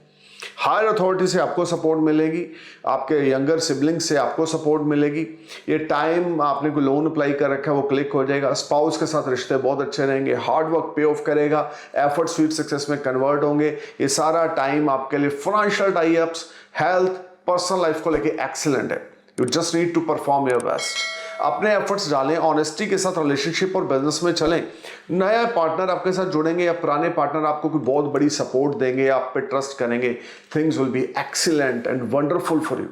हायर अथॉरिटी से आपको सपोर्ट मिलेगी। आपके यंगर सिबलिंग से आपको सपोर्ट मिलेगी। ये टाइम आपने कोई लोन अप्लाई कर रखा है वो क्लिक हो जाएगा। स्पाउस के साथ रिश्ते बहुत अच्छे रहेंगे। हार्ड वर्क पे ऑफ करेगा। एफर्ट स्वीट सक्सेस में कन्वर्ट होंगे। ये सारा टाइम आपके लिए financial tie ups, health, personal life को लेके एक्सीलेंट है। You just need to perform your best. अपने एफर्ट्स डालें, ऑनेस्टी के साथ रिलेशनशिप और बिजनेस में चलें। नया पार्टनर आपके साथ जुड़ेंगे या पुराने पार्टनर आपको कोई बहुत बड़ी सपोर्ट देंगे या आप पे ट्रस्ट करेंगे। Things will be excellent and wonderful for you.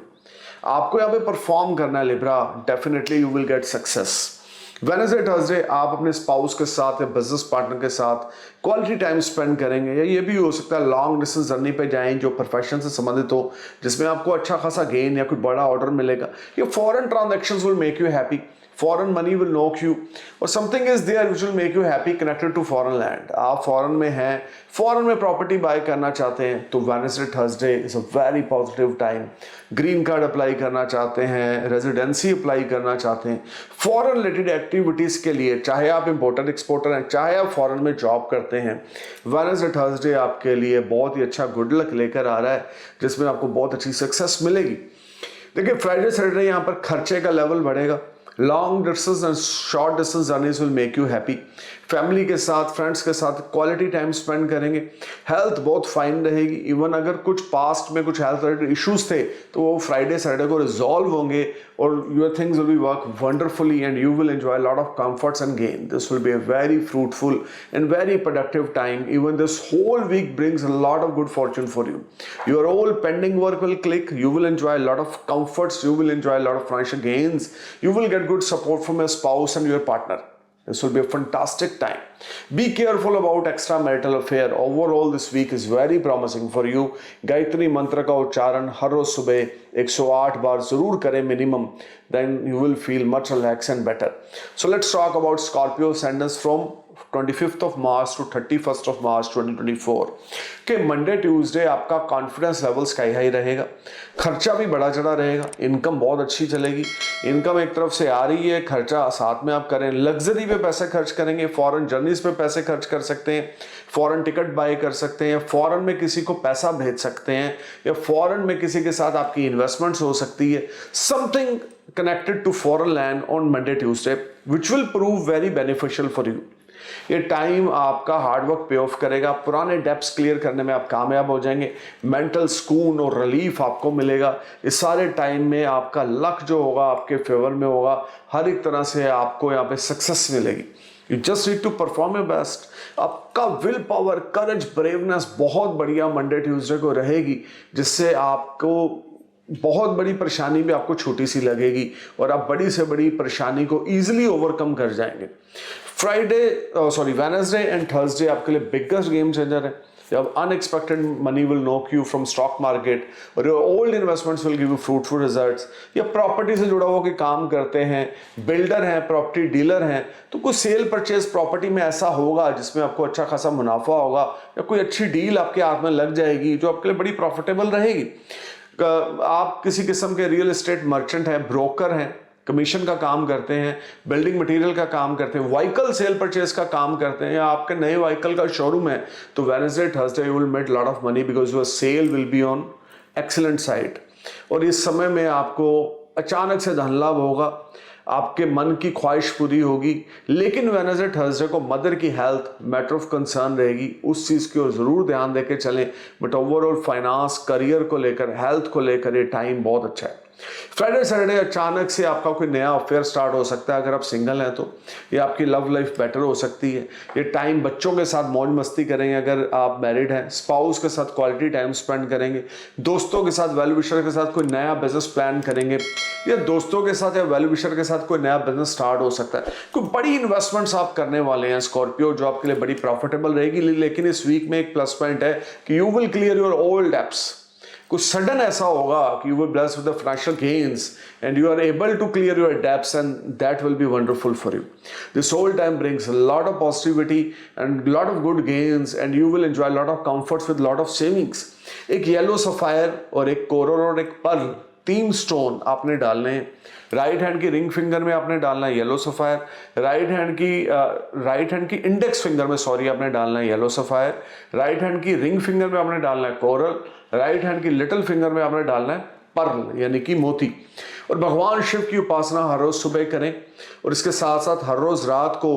आपको यहाँ पे परफॉर्म करना है Libra. Definitely you will get success. Wednesday Thursday आप अपने स्पाउस के साथ या बिजनेस पार्टनर के साथ क्वालिटी टाइम स्पेंड करेंगे, या ये भी हो सकता है लॉन्ग डिस्टेंस जर्नी पे जाएं जो प्रोफेशन से संबंधित हो, जिसमें आपको अच्छा खासा गेन या कोई बड़ा ऑर्डर मिलेगा, या foreign transactions will make you happy, foreign money will knock you, और something is there which will make you happy connected to foreign land. आप फॉरेन में हैं, फॉरेन में प्रॉपर्टी बाय करना चाहते हैं, तो Wednesday Thursday is a very positive time. Green card apply करना चाहते हैं, रेजिडेंसी अप्लाई करना चाहते हैं, फॉरेन रिलेटेड एक्टिविटीज के लिए, चाहे आप इंपोर्टर एक्सपोर्टर हैं, चाहे आप फॉरेन में जॉब करते हैं, वेडनेसडे थर्सडे आपके लिए बहुत ही अच्छा गुड लक लेकर आ रहा है, जिसमें आपको बहुत अच्छी सक्सेस मिलेगी। देखिए फ्राइडे सैटरडे यहाँ पर खर्चे का लेवल बढ़ेगा। Long distance and short distance journeys will make you happy. Family के साथ, फ्रेंड्स के साथ क्वालिटी टाइम स्पेंड करेंगे। हेल्थ बहुत फाइन रहेगी। इवन अगर कुछ पास्ट में कुछ हेल्थ रिलेटेड इश्यूज थे तो वो फ्राइडे सैटरडे को रिजॉल्व होंगे और your things will be work wonderfully and you will enjoy lot of comforts and gain. This will be a very fruitful and very productive time. Even this whole week brings a lot of good fortune for you. Your all pending work will click. You will enjoy a lot of comforts. You will enjoy a lot of financial gains. You will get good support from your spouse and your partner. This will be a fantastic time. Be careful about extramarital affair. Overall, this week is very promising for you. Gayatri मंत्र का उच्चारण हर रोज सुबह 108 बार जरूर करें minimum. Then you will feel much relaxed and better. So let's talk about Scorpio ascendants from 25th of March to 31st of March 2024 के Monday Tuesday आपका confidence level sky high रहेगा। खर्चा भी बड़ा चढ़ा रहेगा। इनकम बहुत अच्छी चलेगी। इनकम एक तरफ से आ रही है, खर्चा साथ में आप करें। लग्जरी पे पैसे खर्च करेंगे, फॉरेन जर्नीज पे पैसे खर्च कर सकते हैं, फॉरेन टिकट बाय कर सकते हैं, फॉरेन में किसी को पैसा भेज सकते हैं, या फॉरेन में किसी के साथ आपकी इन्वेस्टमेंट्स हो सकती है। Something connected to foreign land on Monday Tuesday which will prove very beneficial for you. ये टाइम आपका हार्डवर्क पे ऑफ करेगा। पुराने डेप्स क्लियर करने में आप कामयाब हो जाएंगे। मेंटल सुकून और रिलीफ आपको मिलेगा। इस सारे टाइम में आपका लक जो होगा आपके फेवर में होगा। हर एक तरह से आपको यहाँ पे सक्सेस मिलेगी। You just need to perform your best. आपका विल पावर, करेज, ब्रेवनेस बहुत बढ़िया मंडे ट्यूसडे को रहेगी, जिससे आपको बहुत बड़ी परेशानी भी आपको छोटी सी लगेगी और आप बड़ी से बड़ी परेशानी को इजीली ओवरकम कर जाएंगे। वेडनेसडे एंड थर्सडे आपके लिए बिगेस्ट गेम चेंजर है। जब unexpected money will knock you from stock market और your old investments will give you fruitful results. या प्रॉपर्टी से जुड़ा हुआ कोई काम करते हैं, बिल्डर हैं, प्रॉपर्टी डीलर हैं, तो कोई सेल परचेज प्रॉपर्टी में ऐसा होगा जिसमें आपको अच्छा खासा मुनाफा होगा, या कोई अच्छी डील आपके हाथ में लग जाएगी जो आपके लिए बड़ी प्रॉफिटेबल रहेगी। आप किसी किस्म के रियल एस्टेट मर्चेंट हैं, ब्रोकर हैं, कमीशन का काम करते हैं, बिल्डिंग मटेरियल का काम करते हैं, व्हीकल सेल परचेज का काम करते हैं, या आपके नए व्हीकल का शोरूम है, तो Wednesday Thursday you will make lot of money because your sale will be on excellent side. और इस समय में आपको अचानक से धन लाभ होगा, आपके मन की ख्वाहिश पूरी होगी। लेकिन वेडनेसडे थर्सडे को मदर की हेल्थ मैटर ऑफ कंसर्न रहेगी, उस चीज़ की ओर ज़रूर ध्यान देके चलें। बट ओवरऑल फाइनेंस, करियर को लेकर, हेल्थ को लेकर ये टाइम बहुत अच्छा है। फ्राइडे सैटरडे अचानक से आपका कोई नया अफेयर स्टार्ट हो सकता है अगर आप सिंगल हैं तो, या आपकी लव लाइफ बेटर हो सकती है। ये टाइम बच्चों के साथ मौज मस्ती करेंगे अगर आप मैरिड हैं, स्पाउस के साथ क्वालिटी टाइम स्पेंड करेंगे, दोस्तों के साथ, वेल विशर के साथ कोई नया बिजनेस प्लान करेंगे, या दोस्तों के साथ या वेल विशर के साथ कोई नया बिजनेस स्टार्ट हो सकता है। कोई बड़ी इन्वेस्टमेंट्स आप करने वाले हैं स्कॉर्पियो, जो आपके लिए बड़ी प्रॉफिटेबल रहेगी। लेकिन इस वीक में एक प्लस पॉइंट है कि you will clear your old debts. कुछ सडन ऐसा होगा कि you will bless with the financial gains and you are able to clear your debts and that will be wonderful for you. This whole time brings lot of positivity and lot of good gains and you will enjoy lot of comforts with lot of savings. एक yellow sapphire और एक coral और एक Perl, 3 stone आपने डालने हैं। Right hand की ring finger में आपने डालना है येलो सफायर, राइट हैंड की इंडेक्स फिंगर में आपने डालना है येलो सफायर, राइट हैंड की रिंग फिंगर में आपने डालना है कोरल, राइट हैंड की लिटिल फिंगर में आपने डालना है पर्ल यानी कि मोती। और भगवान शिव की उपासना हर रोज सुबह करें और इसके साथ साथ हर रोज रात को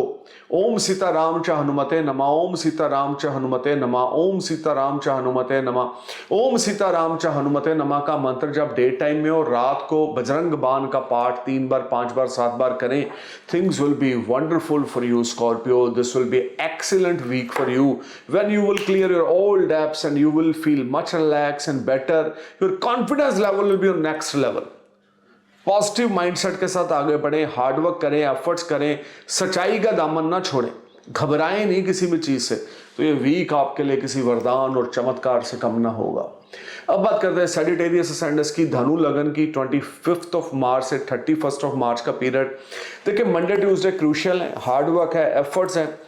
ओम सीताराम च हनुमते नमः, ओम सीताराम च हनुमते नमः, ओम सीताराम च हनुमते नमः, ओम सीताराम च हनुमते नमः का मंत्र जब डे टाइम में और रात को बजरंग बाण का पाठ 3 बार, 5 बार, 7 बार करें। Things will be wonderful for you Scorpio. This will be excellent week for you when you will clear your old debts and you will feel much relaxed and better. Your confidence level will be on next level. Positive mindset के साथ आगे बढ़ें, hard work करें, efforts करें, सच्चाई का दामन ना छोड़ें, घबराएं नहीं किसी भी चीज़ से। तो ये वीक आपके लिए किसी वरदान और चमत्कार से कम ना होगा। अब बात करते हैं सैजिटेरियस असेंडेंस की, धनु लगन की। 25 मार्च से 31 मार्च का पीरियड। देखिए मंडे ट्यूसडे क्रूशियल है, हार्डवर्क है, एफर्ट्स है।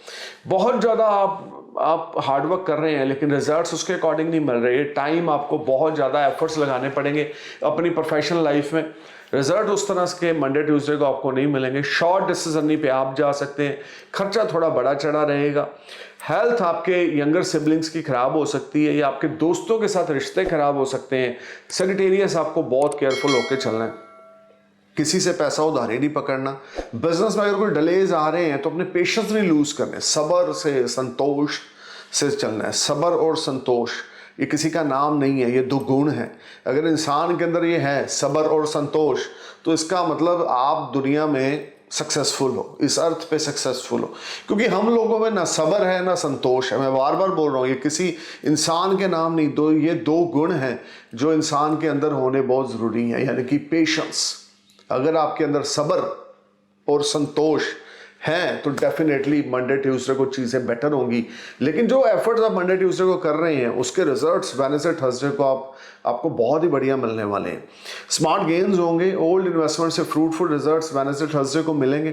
बहुत ज़्यादा आप हार्डवर्क कर रहे हैं लेकिन रिजल्ट्स उसके अकॉर्डिंग नहीं मिल रहे। ये टाइम आपको बहुत ज़्यादा एफर्ट्स लगाने पड़ेंगे अपनी प्रोफेशनल लाइफ में। रिजल्ट उस तरह के मंडे ट्यूसडे को आपको नहीं मिलेंगे। शॉर्ट डिसीजन पे आप जा सकते हैं, खर्चा थोड़ा बड़ा चढ़ा रहेगा। हेल्थ आपके यंगर सिबलिंग्स की खराब हो सकती है या आपके दोस्तों के साथ रिश्ते खराब हो सकते हैं। सैजिटेरियस आपको बहुत केयरफुल होकर चलना है, किसी से पैसा उधारी नहीं पकड़ना। बिजनेस में अगर कोई डिलेज आ रहे हैं तो अपने पेशेंस नहीं लूज करने, सब्र से संतोष से चलना है। सब्र और संतोष ये किसी का नाम नहीं है, ये दो गुण हैं। अगर इंसान के अंदर ये है सब्र और संतोष, तो इसका मतलब आप दुनिया में सक्सेसफुल हो, इस अर्थ पे सक्सेसफुल हो। क्योंकि हम लोगों में ना सब्र है ना संतोष है। मैं बार बार बोल रहा हूँ, ये किसी इंसान के नाम नहीं, ये दो गुण हैं जो इंसान के अंदर होने बहुत ज़रूरी हैं। यानी कि पेशेंस, अगर आपके अंदर सब्र और संतोष हैं तो डेफिनेटली मंडे ट्यूसडे को चीज़ें बेटर होंगी। लेकिन जो एफर्ट्स आप मंडे ट्यूसडे को कर रहे हैं उसके रिजल्ट्स वेडनेसडे थर्सडे को आपको बहुत ही बढ़िया मिलने वाले हैं। स्मार्ट गेन्स होंगे, ओल्ड इन्वेस्टमेंट से फ्रूटफुल रिजल्ट्स वेडनेसडे थर्सडे को मिलेंगे।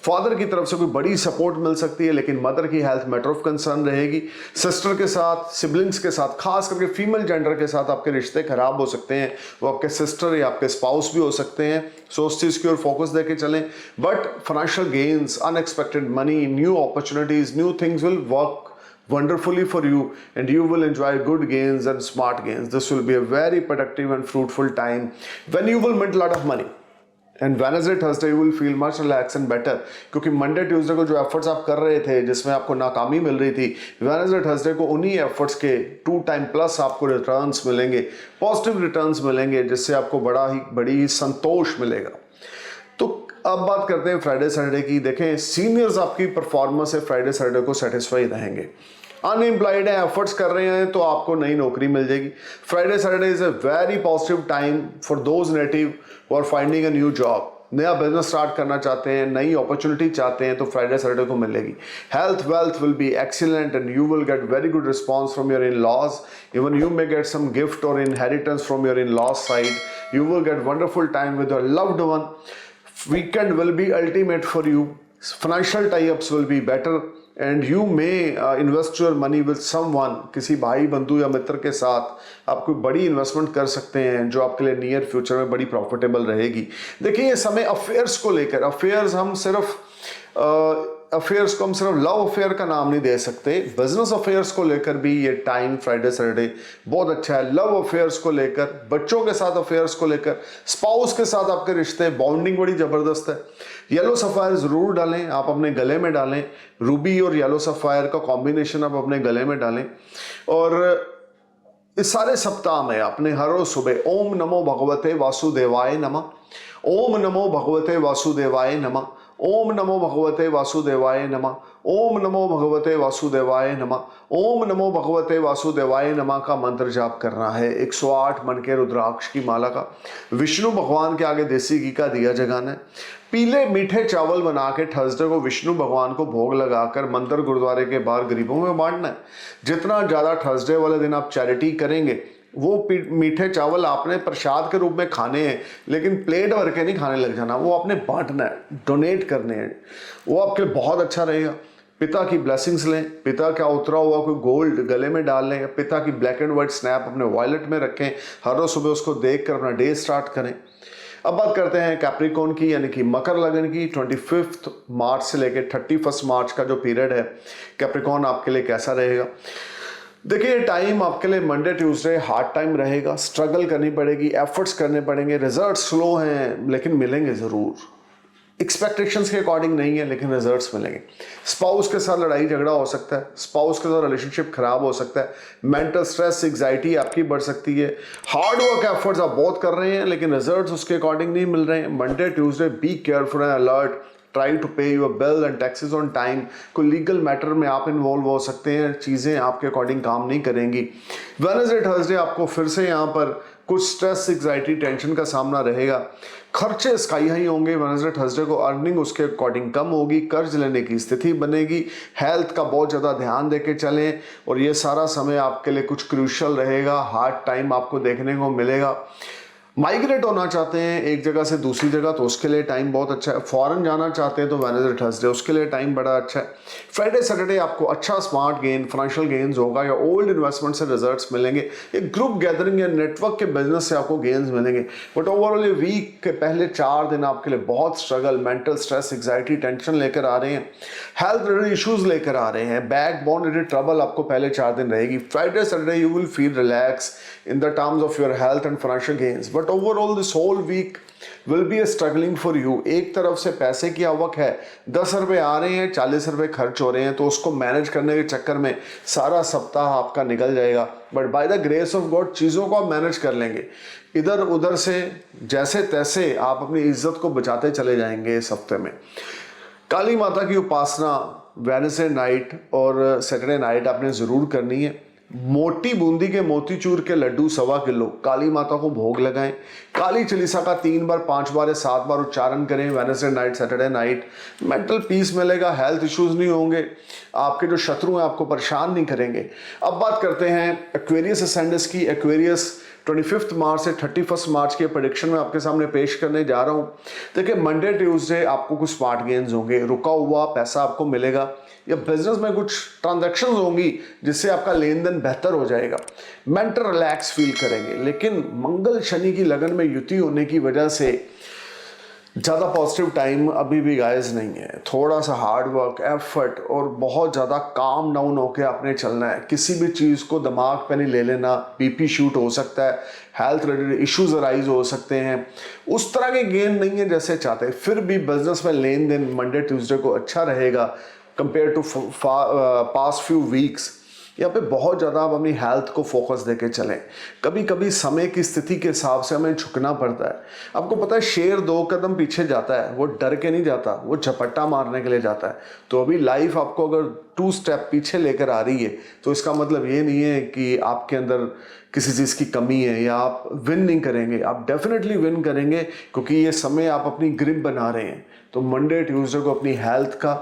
फादर की तरफ से कोई बड़ी सपोर्ट मिल सकती है लेकिन मदर की हेल्थ मैटर ऑफ कंसर्न रहेगी। सिस्टर के साथ, सिबलिंग्स के साथ, खास करके फीमेल जेंडर के साथ आपके रिश्ते खराब हो सकते हैं। वो आपके सिस्टर या आपके स्पाउस भी हो सकते हैं, सो उस चीज़ की ओर फोकस देके चलें। But financial gains, unexpected money, new opportunities, new things will work wonderfully for you and you will enjoy good gains and smart gains. This will be a very productive and fruitful time when you will mint a lot of money. And Wednesday, Thursday you will feel much relaxed and better, क्योंकि Monday Tuesday को जो efforts आप कर रहे थे जिसमें आपको नाकामी मिल रही थी, वेडनेसडे थर्सडे को उन्हीं एफर्ट्स के 2 टाइम प्लस आपको रिटर्न्स मिलेंगे, पॉजिटिव रिटर्न्स मिलेंगे, जिससे आपको बड़ी संतोष मिलेगा। तो अब बात करते हैं फ्राइडे सैटरडे की। देखें सीनियर्स आपकी परफॉर्मेंस है फ्राइडे सैटरडे को सेटिस्फाई रहेंगे। अनएम्प्लॉयड है, एफर्ट्स कर रहे हैं तो आपको नई नौकरी मिल जाएगी। Friday Saturday is a very positive time for those native who are finding a new job. नया बिजनेस स्टार्ट करना चाहते हैं, नई अपॉर्चुनिटी चाहते हैं तो फ्राइडे सैटरडे को मिलेगी। Health wealth will be excellent and you will get very good response from your in laws. Even you may get some gift और inheritance from your in laws side. You will get wonderful time with your loved one. Weekend will be ultimate for you. Financial tie-ups will be better and you may invest your money with someone, किसी भाई बंधु या मित्र के साथ आप कोई बड़ी investment कर सकते हैं जो आपके लिए नियर फ्यूचर में बड़ी प्रॉफिटेबल रहेगी। देखिए ये समय अफेयर्स को लेकर, अफेयर्स को हम सिर्फ लव अफेयर का नाम नहीं दे सकते, बिजनेस अफेयर्स को लेकर भी ये टाइम फ्राइडे सैटरडे बहुत अच्छा है। लव अफेयर्स को लेकर, बच्चों के साथ अफेयर्स को लेकर, स्पाउस के साथ आपके रिश्ते, बॉन्डिंग बड़ी ज़बरदस्त है। येलो सफ़ायर ज़रूर डालें, आप अपने गले में डालें। रूबी और येलो सफ़ायर का कॉम्बिनेशन आप अपने गले में डालें। और इस सारे सप्ताह में आपने हर रोज सुबह ओम नमो भगवते वासुदेवाय नमः, ओम नमो भगवते वासुदेवाय नमः, ओम नमो भगवते वासुदेवाय नमः, ओम नमो भगवते वासुदेवाय नमः, ओम नमो भगवते वासुदेवाय नमः का मंत्र जाप करना है। 108 मन के रुद्राक्ष की माला का। विष्णु भगवान के आगे देसी घी का दिया जगाना है। पीले मीठे चावल बना के थर्सडे को विष्णु भगवान को भोग लगाकर मंदिर गुरुद्वारे के बाहर गरीबों में बांटना है। जितना ज़्यादा थर्सडे वाले दिन आप चैरिटी करेंगे, वो मीठे चावल आपने प्रसाद के रूप में खाने हैं लेकिन प्लेट भर के नहीं खाने लग जाना, वो आपने बांटना है, डोनेट करने हैं। वो आपके लिए बहुत अच्छा रहेगा। पिता की ब्लेसिंग्स लें, पिता का उतरा हुआ कोई गोल्ड गले में डाल लें, पिता की ब्लैक एंड वाइट स्नैप अपने वॉलेट में रखें, हर रोज सुबह उसको देख कर अपना डे स्टार्ट करें। अब बात करते हैं कैप्रिकॉर्न की, यानी कि मकर लगन की। 25 मार्च से लेकर 31 मार्च का जो पीरियड है, कैप्रिकॉर्न आपके लिए कैसा रहेगा? देखिए टाइम आपके लिए मंडे ट्यूसडे हार्ड टाइम रहेगा, स्ट्रगल करनी पड़ेगी, एफर्ट्स करने पड़ेंगे, रिजल्ट स्लो हैं लेकिन मिलेंगे ज़रूर। एक्सपेक्टेशंस के अकॉर्डिंग नहीं है लेकिन रिजल्ट्स मिलेंगे। स्पाउस के साथ लड़ाई झगड़ा हो सकता है, स्पाउस के साथ रिलेशनशिप खराब हो सकता है, मेंटल स्ट्रेस एग्जाइटी आपकी बढ़ सकती है। हार्ड वर्क एफर्ट्स आप बहुत कर रहे हैं लेकिन रिजल्ट्स उसके अकॉर्डिंग नहीं मिल रहे हैं। Monday Tuesday be careful and alert, try to pay your bill and taxes on time. कोई लीगल मैटर में आप इन्वॉल्व हो सकते हैं, चीज़ें आपके अकॉर्डिंग काम नहीं करेंगी। वेडनेसडे थर्सडे आपको फिर से यहाँ पर कुछ स्ट्रेस, एग्जाइटी, टेंशन का सामना रहेगा। खर्चे स्काई हाई होंगे वेडनेसडे थर्सडे को, अर्निंग उसके अकॉर्डिंग कम होगी, कर्ज लेने की स्थिति बनेगी। हेल्थ का बहुत ज़्यादा ध्यान देके चलें, और ये सारा समय आपके लिए कुछ क्रूशियल रहेगा, हार्ड टाइम आपको देखने को मिलेगा। माइग्रेट होना चाहते हैं एक जगह से दूसरी जगह, तो उसके लिए टाइम बहुत अच्छा है। फॉरेन जाना चाहते हैं तो वेडनेसडे थर्सडे उसके लिए टाइम बड़ा अच्छा है। फ्राइडे सैटरडे आपको अच्छा स्मार्ट गेन, फाइनेंशियल गेन्स होगा, या ओल्ड इन्वेस्टमेंट से रिजल्ट्स मिलेंगे, एक ग्रुप गैदरिंग या नेटवर्क के बिजनेस से आपको गेन्स मिलेंगे। बट ओवरऑल ये वीक के पहले 4 दिन आपके लिए बहुत struggle, mental stress, anxiety, tension लेकर आ रहे हैं, हेल्थ रिलेटेड इश्यूज लेकर आ रहे हैं, बैक बोन रिलेटेड ट्रबल आपको पहले 4 दिन रहेगी। Friday Saturday you will feel relax in the terms of your health and financial gains, but overall this whole week will be a struggling for you। एक तरफ से पैसे की आवक है, 10 रुपए आ रहे हैं, 40 रुपए खर्च हो रहे हैं, तो उसको मैनेज करने के चक्कर में सारा सप्ताह आपका निकल जाएगा। But by the grace of God चीज़ों को आप मैनेज कर लेंगे। इधर उधर से जैसे तैसे आप अपनी इज्जत को बचाते चले जाएंगे इस हफ्ते में। काली माता की उपासना वेडनेसडे नाइट और सैटरडे नाइट आपने ज़रूर करनी है। मोटी बूंदी के मोतीचूर के लड्डू 1.25 किलो काली माता को भोग लगाएं। काली चालीसा का 3 बार 5 बार या 7 बार उच्चारण करें Wednesday night Saturday night. Mental peace मिलेगा, हेल्थ इश्यूज नहीं होंगे, आपके जो शत्रु हैं आपको परेशान नहीं करेंगे। अब बात करते हैं एक्वेरियस असेंडेंस की। एक्वेरियस 25 मार्च से 31 मार्च के प्रेडिक्शन में आपके सामने पेश करने जा रहा हूं। देखिए मंडे ट्यूसडे आपको कुछ स्मार्ट गेन्स होंगे, रुका हुआ पैसा आपको मिलेगा, या बिजनेस में कुछ ट्रांजैक्शंस होंगी जिससे आपका लेन देन बेहतर हो जाएगा। मेंटल रिलैक्स फील करेंगे, लेकिन मंगल शनि की लगन में युति होने की वजह से ज़्यादा पॉजिटिव टाइम अभी भी गाइस नहीं है। थोड़ा सा हार्ड वर्क, एफर्ट और बहुत ज़्यादा काम डाउन होकर आपने चलना है। किसी भी चीज़ को दिमाग पे नहीं ले लेना, बीपी शूट हो सकता है, हेल्थ रिलेटेड इश्यूज अराइज हो सकते हैं, उस तरह के गेन नहीं है जैसे चाहते। फिर भी बिजनेस में लेन देन मंडे ट्यूसडे को अच्छा रहेगा compare to past few weeks. यहाँ पे बहुत ज़्यादा आप अपनी हेल्थ को फोकस देके चलें। कभी कभी समय की स्थिति के हिसाब से हमें झुकना पड़ता है। आपको पता है शेर 2 कदम पीछे जाता है, वो डर के नहीं जाता, वो झपट्टा मारने के लिए जाता है। तो अभी लाइफ आपको अगर 2 स्टेप पीछे लेकर आ रही है तो इसका मतलब ये नहीं है कि आपके अंदर किसी चीज़ की कमी है या आप विन नहीं करेंगे। आप डेफिनेटली विन करेंगे, क्योंकि ये समय आप अपनी ग्रिप बना रहे हैं। तो मंडे ट्यूसडे को अपनी हेल्थ का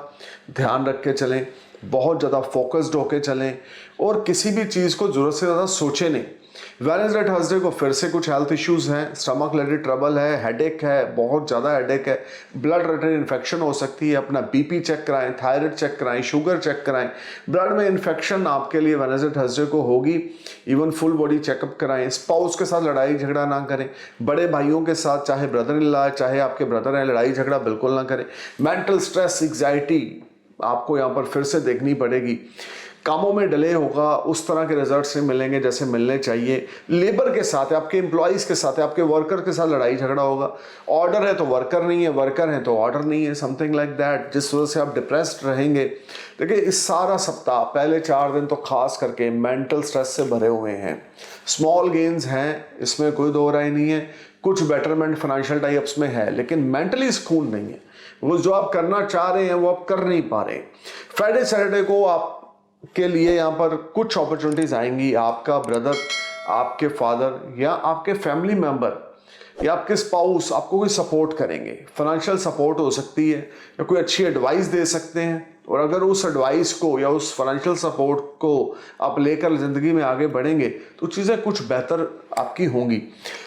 ध्यान रख के चलें, बहुत ज़्यादा फोकस्ड होके चलें, और किसी भी चीज़ को ज़रूरत से ज़्यादा सोचें नहीं। वेडनेसडे थर्सडे को फिर से कुछ हेल्थ इश्यूज़ हैं, स्टमक रिलेटेड ट्रबल है, हेडेक है, बहुत ज़्यादा हेडेक है, ब्लड रिलेटेड इन्फेक्शन हो सकती है। अपना बीपी चेक कराएं, थायराइड चेक कराएं, शुगर चेक कराएं। ब्लड में इन्फेक्शन आपके लिए वेडनेसडे थर्सडे को होगी। इवन फुल बॉडी चेकअप कराएं। स्पाउस के साथ लड़ाई झगड़ा ना करें। बड़े भाइयों के साथ, चाहे ब्रदर इन लॉ चाहे आपके ब्रदर हैं, लड़ाई झगड़ा बिल्कुल ना करें। मेंटल स्ट्रेस, एग्जाइटी आपको यहाँ पर फिर से देखनी पड़ेगी। कामों में डिले होगा, उस तरह के रिजल्ट्स नहीं मिलेंगे जैसे मिलने चाहिए। लेबर के साथ, आपके एम्प्लॉयज़ के साथ, आपके वर्कर के साथ लड़ाई झगड़ा होगा। ऑर्डर है तो वर्कर नहीं है, वर्कर है तो ऑर्डर नहीं है, समथिंग लाइक दैट, जिस वजह से आप डिप्रेस्ड रहेंगे। देखिए इस सारा सप्ताह पहले 4 दिन तो खास करके मेंटल स्ट्रेस से भरे हुए हैं। स्मॉल गेन्स हैं, इसमें कोई दो राय नहीं है, कुछ बेटरमेंट फाइनेंशियल टाइप्स में है, लेकिन मेंटली सुकून नहीं है। वो जो आप करना चाह रहे हैं वो आप कर नहीं पा रहे। फ्राइडे सैटरडे को आप के लिए यहाँ पर कुछ अपॉर्चुनिटीज आएंगी। आपका ब्रदर, आपके फादर या आपके फैमिली मेंबर या आपके स्पाउस आपको कोई सपोर्ट करेंगे। फाइनेंशियल सपोर्ट हो सकती है, या कोई अच्छी एडवाइस दे सकते हैं, और अगर उस एडवाइस को या उस फाइनेंशियल सपोर्ट को आप लेकर ज़िंदगी में आगे बढ़ेंगे तो चीज़ें कुछ बेहतर आपकी होंगी।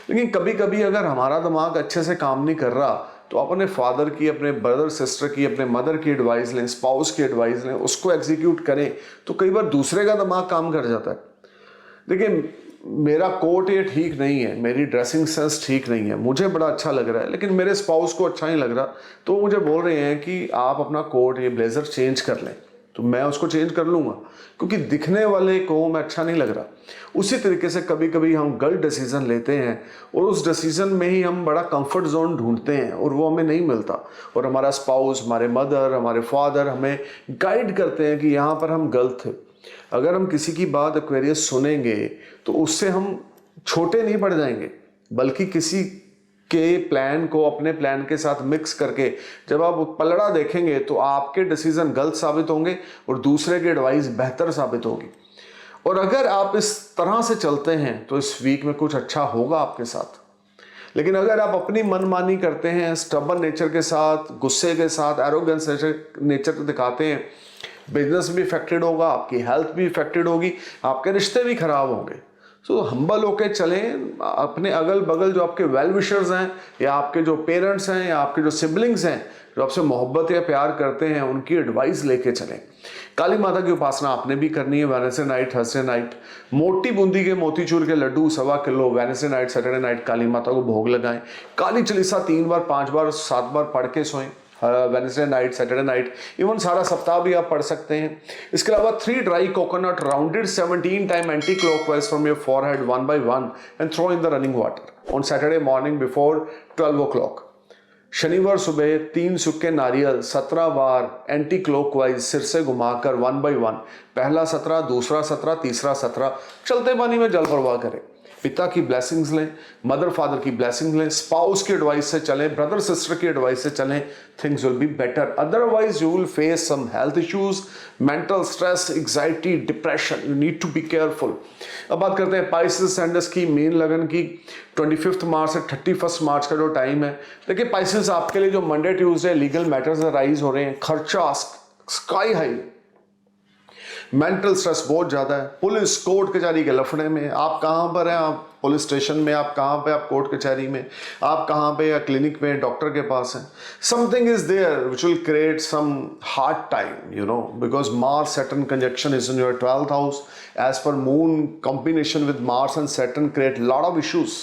लेकिन कभी कभी अगर हमारा दिमाग अच्छे से काम नहीं कर रहा तो आप अपने फादर की, अपने ब्रदर सिस्टर की, अपने मदर की एडवाइस लें, स्पाउस की एडवाइस लें, उसको एग्जीक्यूट करें। तो कई बार दूसरे का दिमाग काम कर जाता है। देखिए मेरा कोट ये ठीक नहीं है, मेरी ड्रेसिंग सेंस ठीक नहीं है, मुझे बड़ा अच्छा लग रहा है लेकिन मेरे स्पाउस को अच्छा नहीं लग रहा, तो मुझे बोल रहे हैं कि आप अपना कोट, ये ब्लेजर चेंज कर लें, तो मैं उसको चेंज कर लूँगा क्योंकि दिखने वाले को मैं अच्छा नहीं लग रहा। उसी तरीके से कभी कभी हम गलत डिसीज़न लेते हैं और उस डिसीज़न में ही हम बड़ा कंफर्ट जोन ढूंढते हैं और वो हमें नहीं मिलता, और हमारा स्पाउस, हमारे मदर, हमारे फादर हमें गाइड करते हैं कि यहाँ पर हम गलत थे। अगर हम किसी की बात एक्वेरियस सुनेंगे तो उससे हम छोटे नहीं पड़ जाएंगे, बल्कि किसी के प्लान को अपने प्लान के साथ मिक्स करके जब आप पलड़ा देखेंगे तो आपके डिसीजन गलत साबित होंगे और दूसरे की एडवाइस बेहतर साबित होगी। और अगर आप इस तरह से चलते हैं तो इस वीक में कुछ अच्छा होगा आपके साथ। लेकिन अगर आप अपनी मनमानी करते हैं, स्टबर्न नेचर के साथ, गुस्से के साथ, एरोगेंस नेचर दिखाते हैं, बिजनेस भी इफेक्टेड होगा, आपकी हेल्थ भी इफेक्टेड होगी, आपके रिश्ते भी खराब होंगे। सो हम्बल होके चलें, अपने अगल बगल जो आपके वेल विशर्स हैं या आपके जो पेरेंट्स हैं या आपके जो सिबलिंग्स हैं जो आपसे मोहब्बत या प्यार करते हैं, उनकी एडवाइस लेके चलें। काली माता की उपासना आपने भी करनी है वेडनेसडे नाइट, थर्सडे नाइट। मोटी बूंदी के मोतीचूर के laddu 1.25 kilo Wednesday night, Saturday night Kali Mata को भोग लगाएं। काली चालीसा 3 बार, 5 बार, 7 बार पढ़ के सोएं। Wednesday night, Saturday night, even सारा सप्ताह भी आप पढ़ सकते हैं। इसके अलावा 3 dry coconut rounded 17 time anti clockwise from your forehead 1 by 1 and throw in the running water on Saturday morning before 12 o'clock। शनिवार सुबह 3 सूखे नारियल 17 बार एंटी क्लॉकवाइज सिर से घुमाकर 1 by 1, पहला 17, दूसरा 17, तीसरा 17, चलते पानी में जल प्रवाह करें। पिता की ब्लेसिंग्स लें, मदर फादर की ब्लेसिंग्स लें, स्पाउस की एडवाइस से चलें, ब्रदर सिस्टर की एडवाइस से चलें, things will be better. Otherwise you will face some health issues, mental stress, anxiety, depression. You need to be careful. अब बात करते हैं पाइसेस एंडस की, मेन लगन की। 25 मार्च से 31 मार्च का जो टाइम है, देखिए पाइसेस आपके लिए जो Monday Tuesday legal matters rise हो रहे हैं, खर्चा स्काई हाई, मेंटल स्ट्रेस बहुत ज़्यादा है, पुलिस कोर्ट कचहरी के लफड़े में। आप कहाँ पर हैं? आप पुलिस स्टेशन में, आप कहाँ पे? आप कोर्ट कचहरी में, आप कहाँ पे? या क्लिनिक में, डॉक्टर के पास हैं। Something is there which will create some hard time, you know, because Mars Saturn conjunction is in your 12th house. As per moon combination with Mars and Saturn create lot of issues.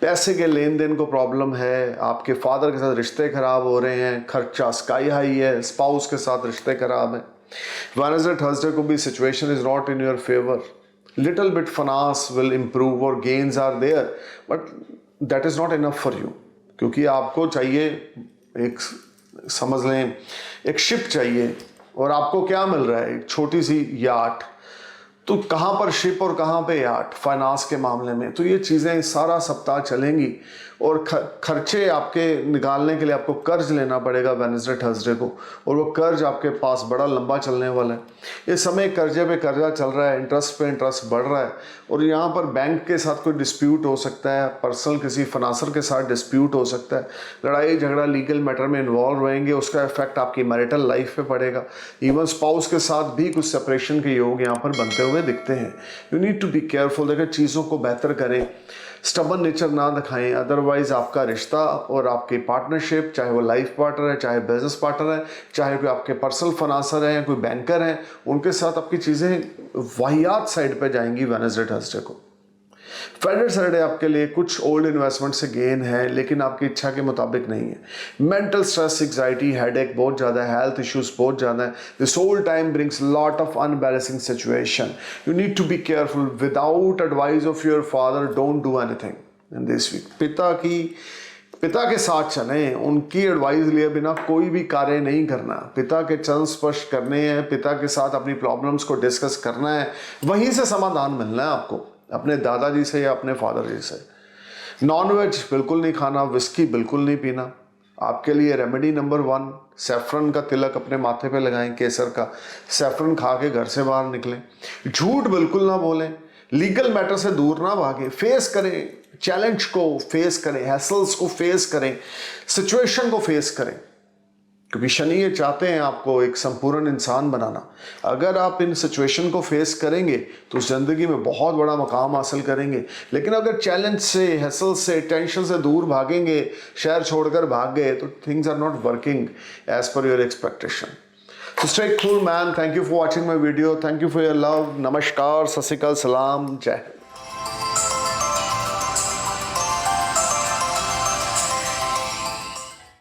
पैसे के लेन then को problem है, आपके father के साथ रिश्ते खराब हो रहे हैं, खर्चा स्काई हाई है, स्पाउस के साथ रिश्ते खराब हैं। Wednesday, Thursday को भी situation is not in your favor. Little bit finance will improve or gains are there, but that is not enough for you. क्योंकि आपको चाहिए एक, समझ लें, एक शिप चाहिए, और आपको क्या मिल रहा है? एक छोटी सी याट। तो कहाँ पर शिप और कहाँ पे याट फाइनेंस के मामले में? तो ये चीज़ें सारा सप्ताह चलेंगी, और खर्चे आपके निकालने के लिए आपको कर्ज लेना पड़ेगा वेडनेसडे थर्सडे को, और वो कर्ज आपके पास बड़ा लंबा चलने वाला है। इस समय कर्जे पे कर्जा चल रहा है, इंटरेस्ट पे इंटरेस्ट बढ़ रहा है, और यहाँ पर बैंक के साथ कोई डिस्प्यूट हो सकता है, पर्सनल किसी फाइनेंसर के साथ डिस्प्यूट हो सकता है, लड़ाई झगड़ा लीगल मैटर में इन्वॉल्व रहेंगे, उसका इफेक्ट आपकी मैरिटल लाइफ पे पड़ेगा। इवन स्पाउस के साथ भी कुछ सेपरेशन के योग यहाँ पर बनते हुए दिखते हैं। You need to be careful. देखिए चीज़ों को बेहतर करें, स्टबर्न नेचर ना दिखाएं, अदरवाइज आपका रिश्ता और आपकी पार्टनरशिप, चाहे वो लाइफ पार्टनर है, चाहे बिजनेस पार्टनर है, चाहे कोई आपके पर्सनल फाइनेंसर हैं, कोई बैंकर हैं, उनके साथ आपकी चीज़ें वाहियात साइड पे जाएंगी वेडनेसडे थर्सडे को। फ्राइडे सैटरडे आपके लिए कुछ ओल्ड इन्वेस्टमेंट से गेन है, लेकिन आपकी इच्छा के मुताबिक नहीं है। मेंटल स्ट्रेस, एग्जाइटी, हेडेक बहुत ज़्यादा है, हेल्थ इश्यूज बहुत ज़्यादा है। This whole time brings lot of unbalancing situation. You need to be careful. Without advice of your father don't do anything in this week. पिता के साथ चलें, उनकी एडवाइस लिए बिना कोई भी कार्य नहीं करना। पिता के चरण स्पर्श करने हैं, पिता के साथ अपनी प्रॉब्लम्स को डिस्कस करना है, वहीं से समाधान मिलना है आपको, अपने दादाजी से या अपने फादर जी से। नॉनवेज बिल्कुल नहीं खाना, विस्की बिल्कुल नहीं पीना। आपके लिए रेमेडी नंबर 1, सैफरन का तिलक अपने माथे पे लगाएं, केसर का। सैफरन खा के घर से बाहर निकलें। झूठ बिल्कुल ना बोलें, लीगल मैटर से दूर ना भागें, फेस करें, चैलेंज को फेस करें, हैसल्स को फेस करें, सिचुएशन को फेस करें, क्योंकि शनि ये चाहते हैं आपको एक संपूर्ण इंसान बनाना। अगर आप इन सिचुएशन को फेस करेंगे तो ज़िंदगी में बहुत बड़ा मकाम हासिल करेंगे। लेकिन अगर चैलेंज से, हैसल से, टेंशन से दूर भागेंगे, शहर छोड़कर भाग गए, तो things are not working as per your expectation. So stay cool man. Thank you for watching my video. Thank you for your love. Namaskar, Sat Sri Akal, Salam, Jai Hind.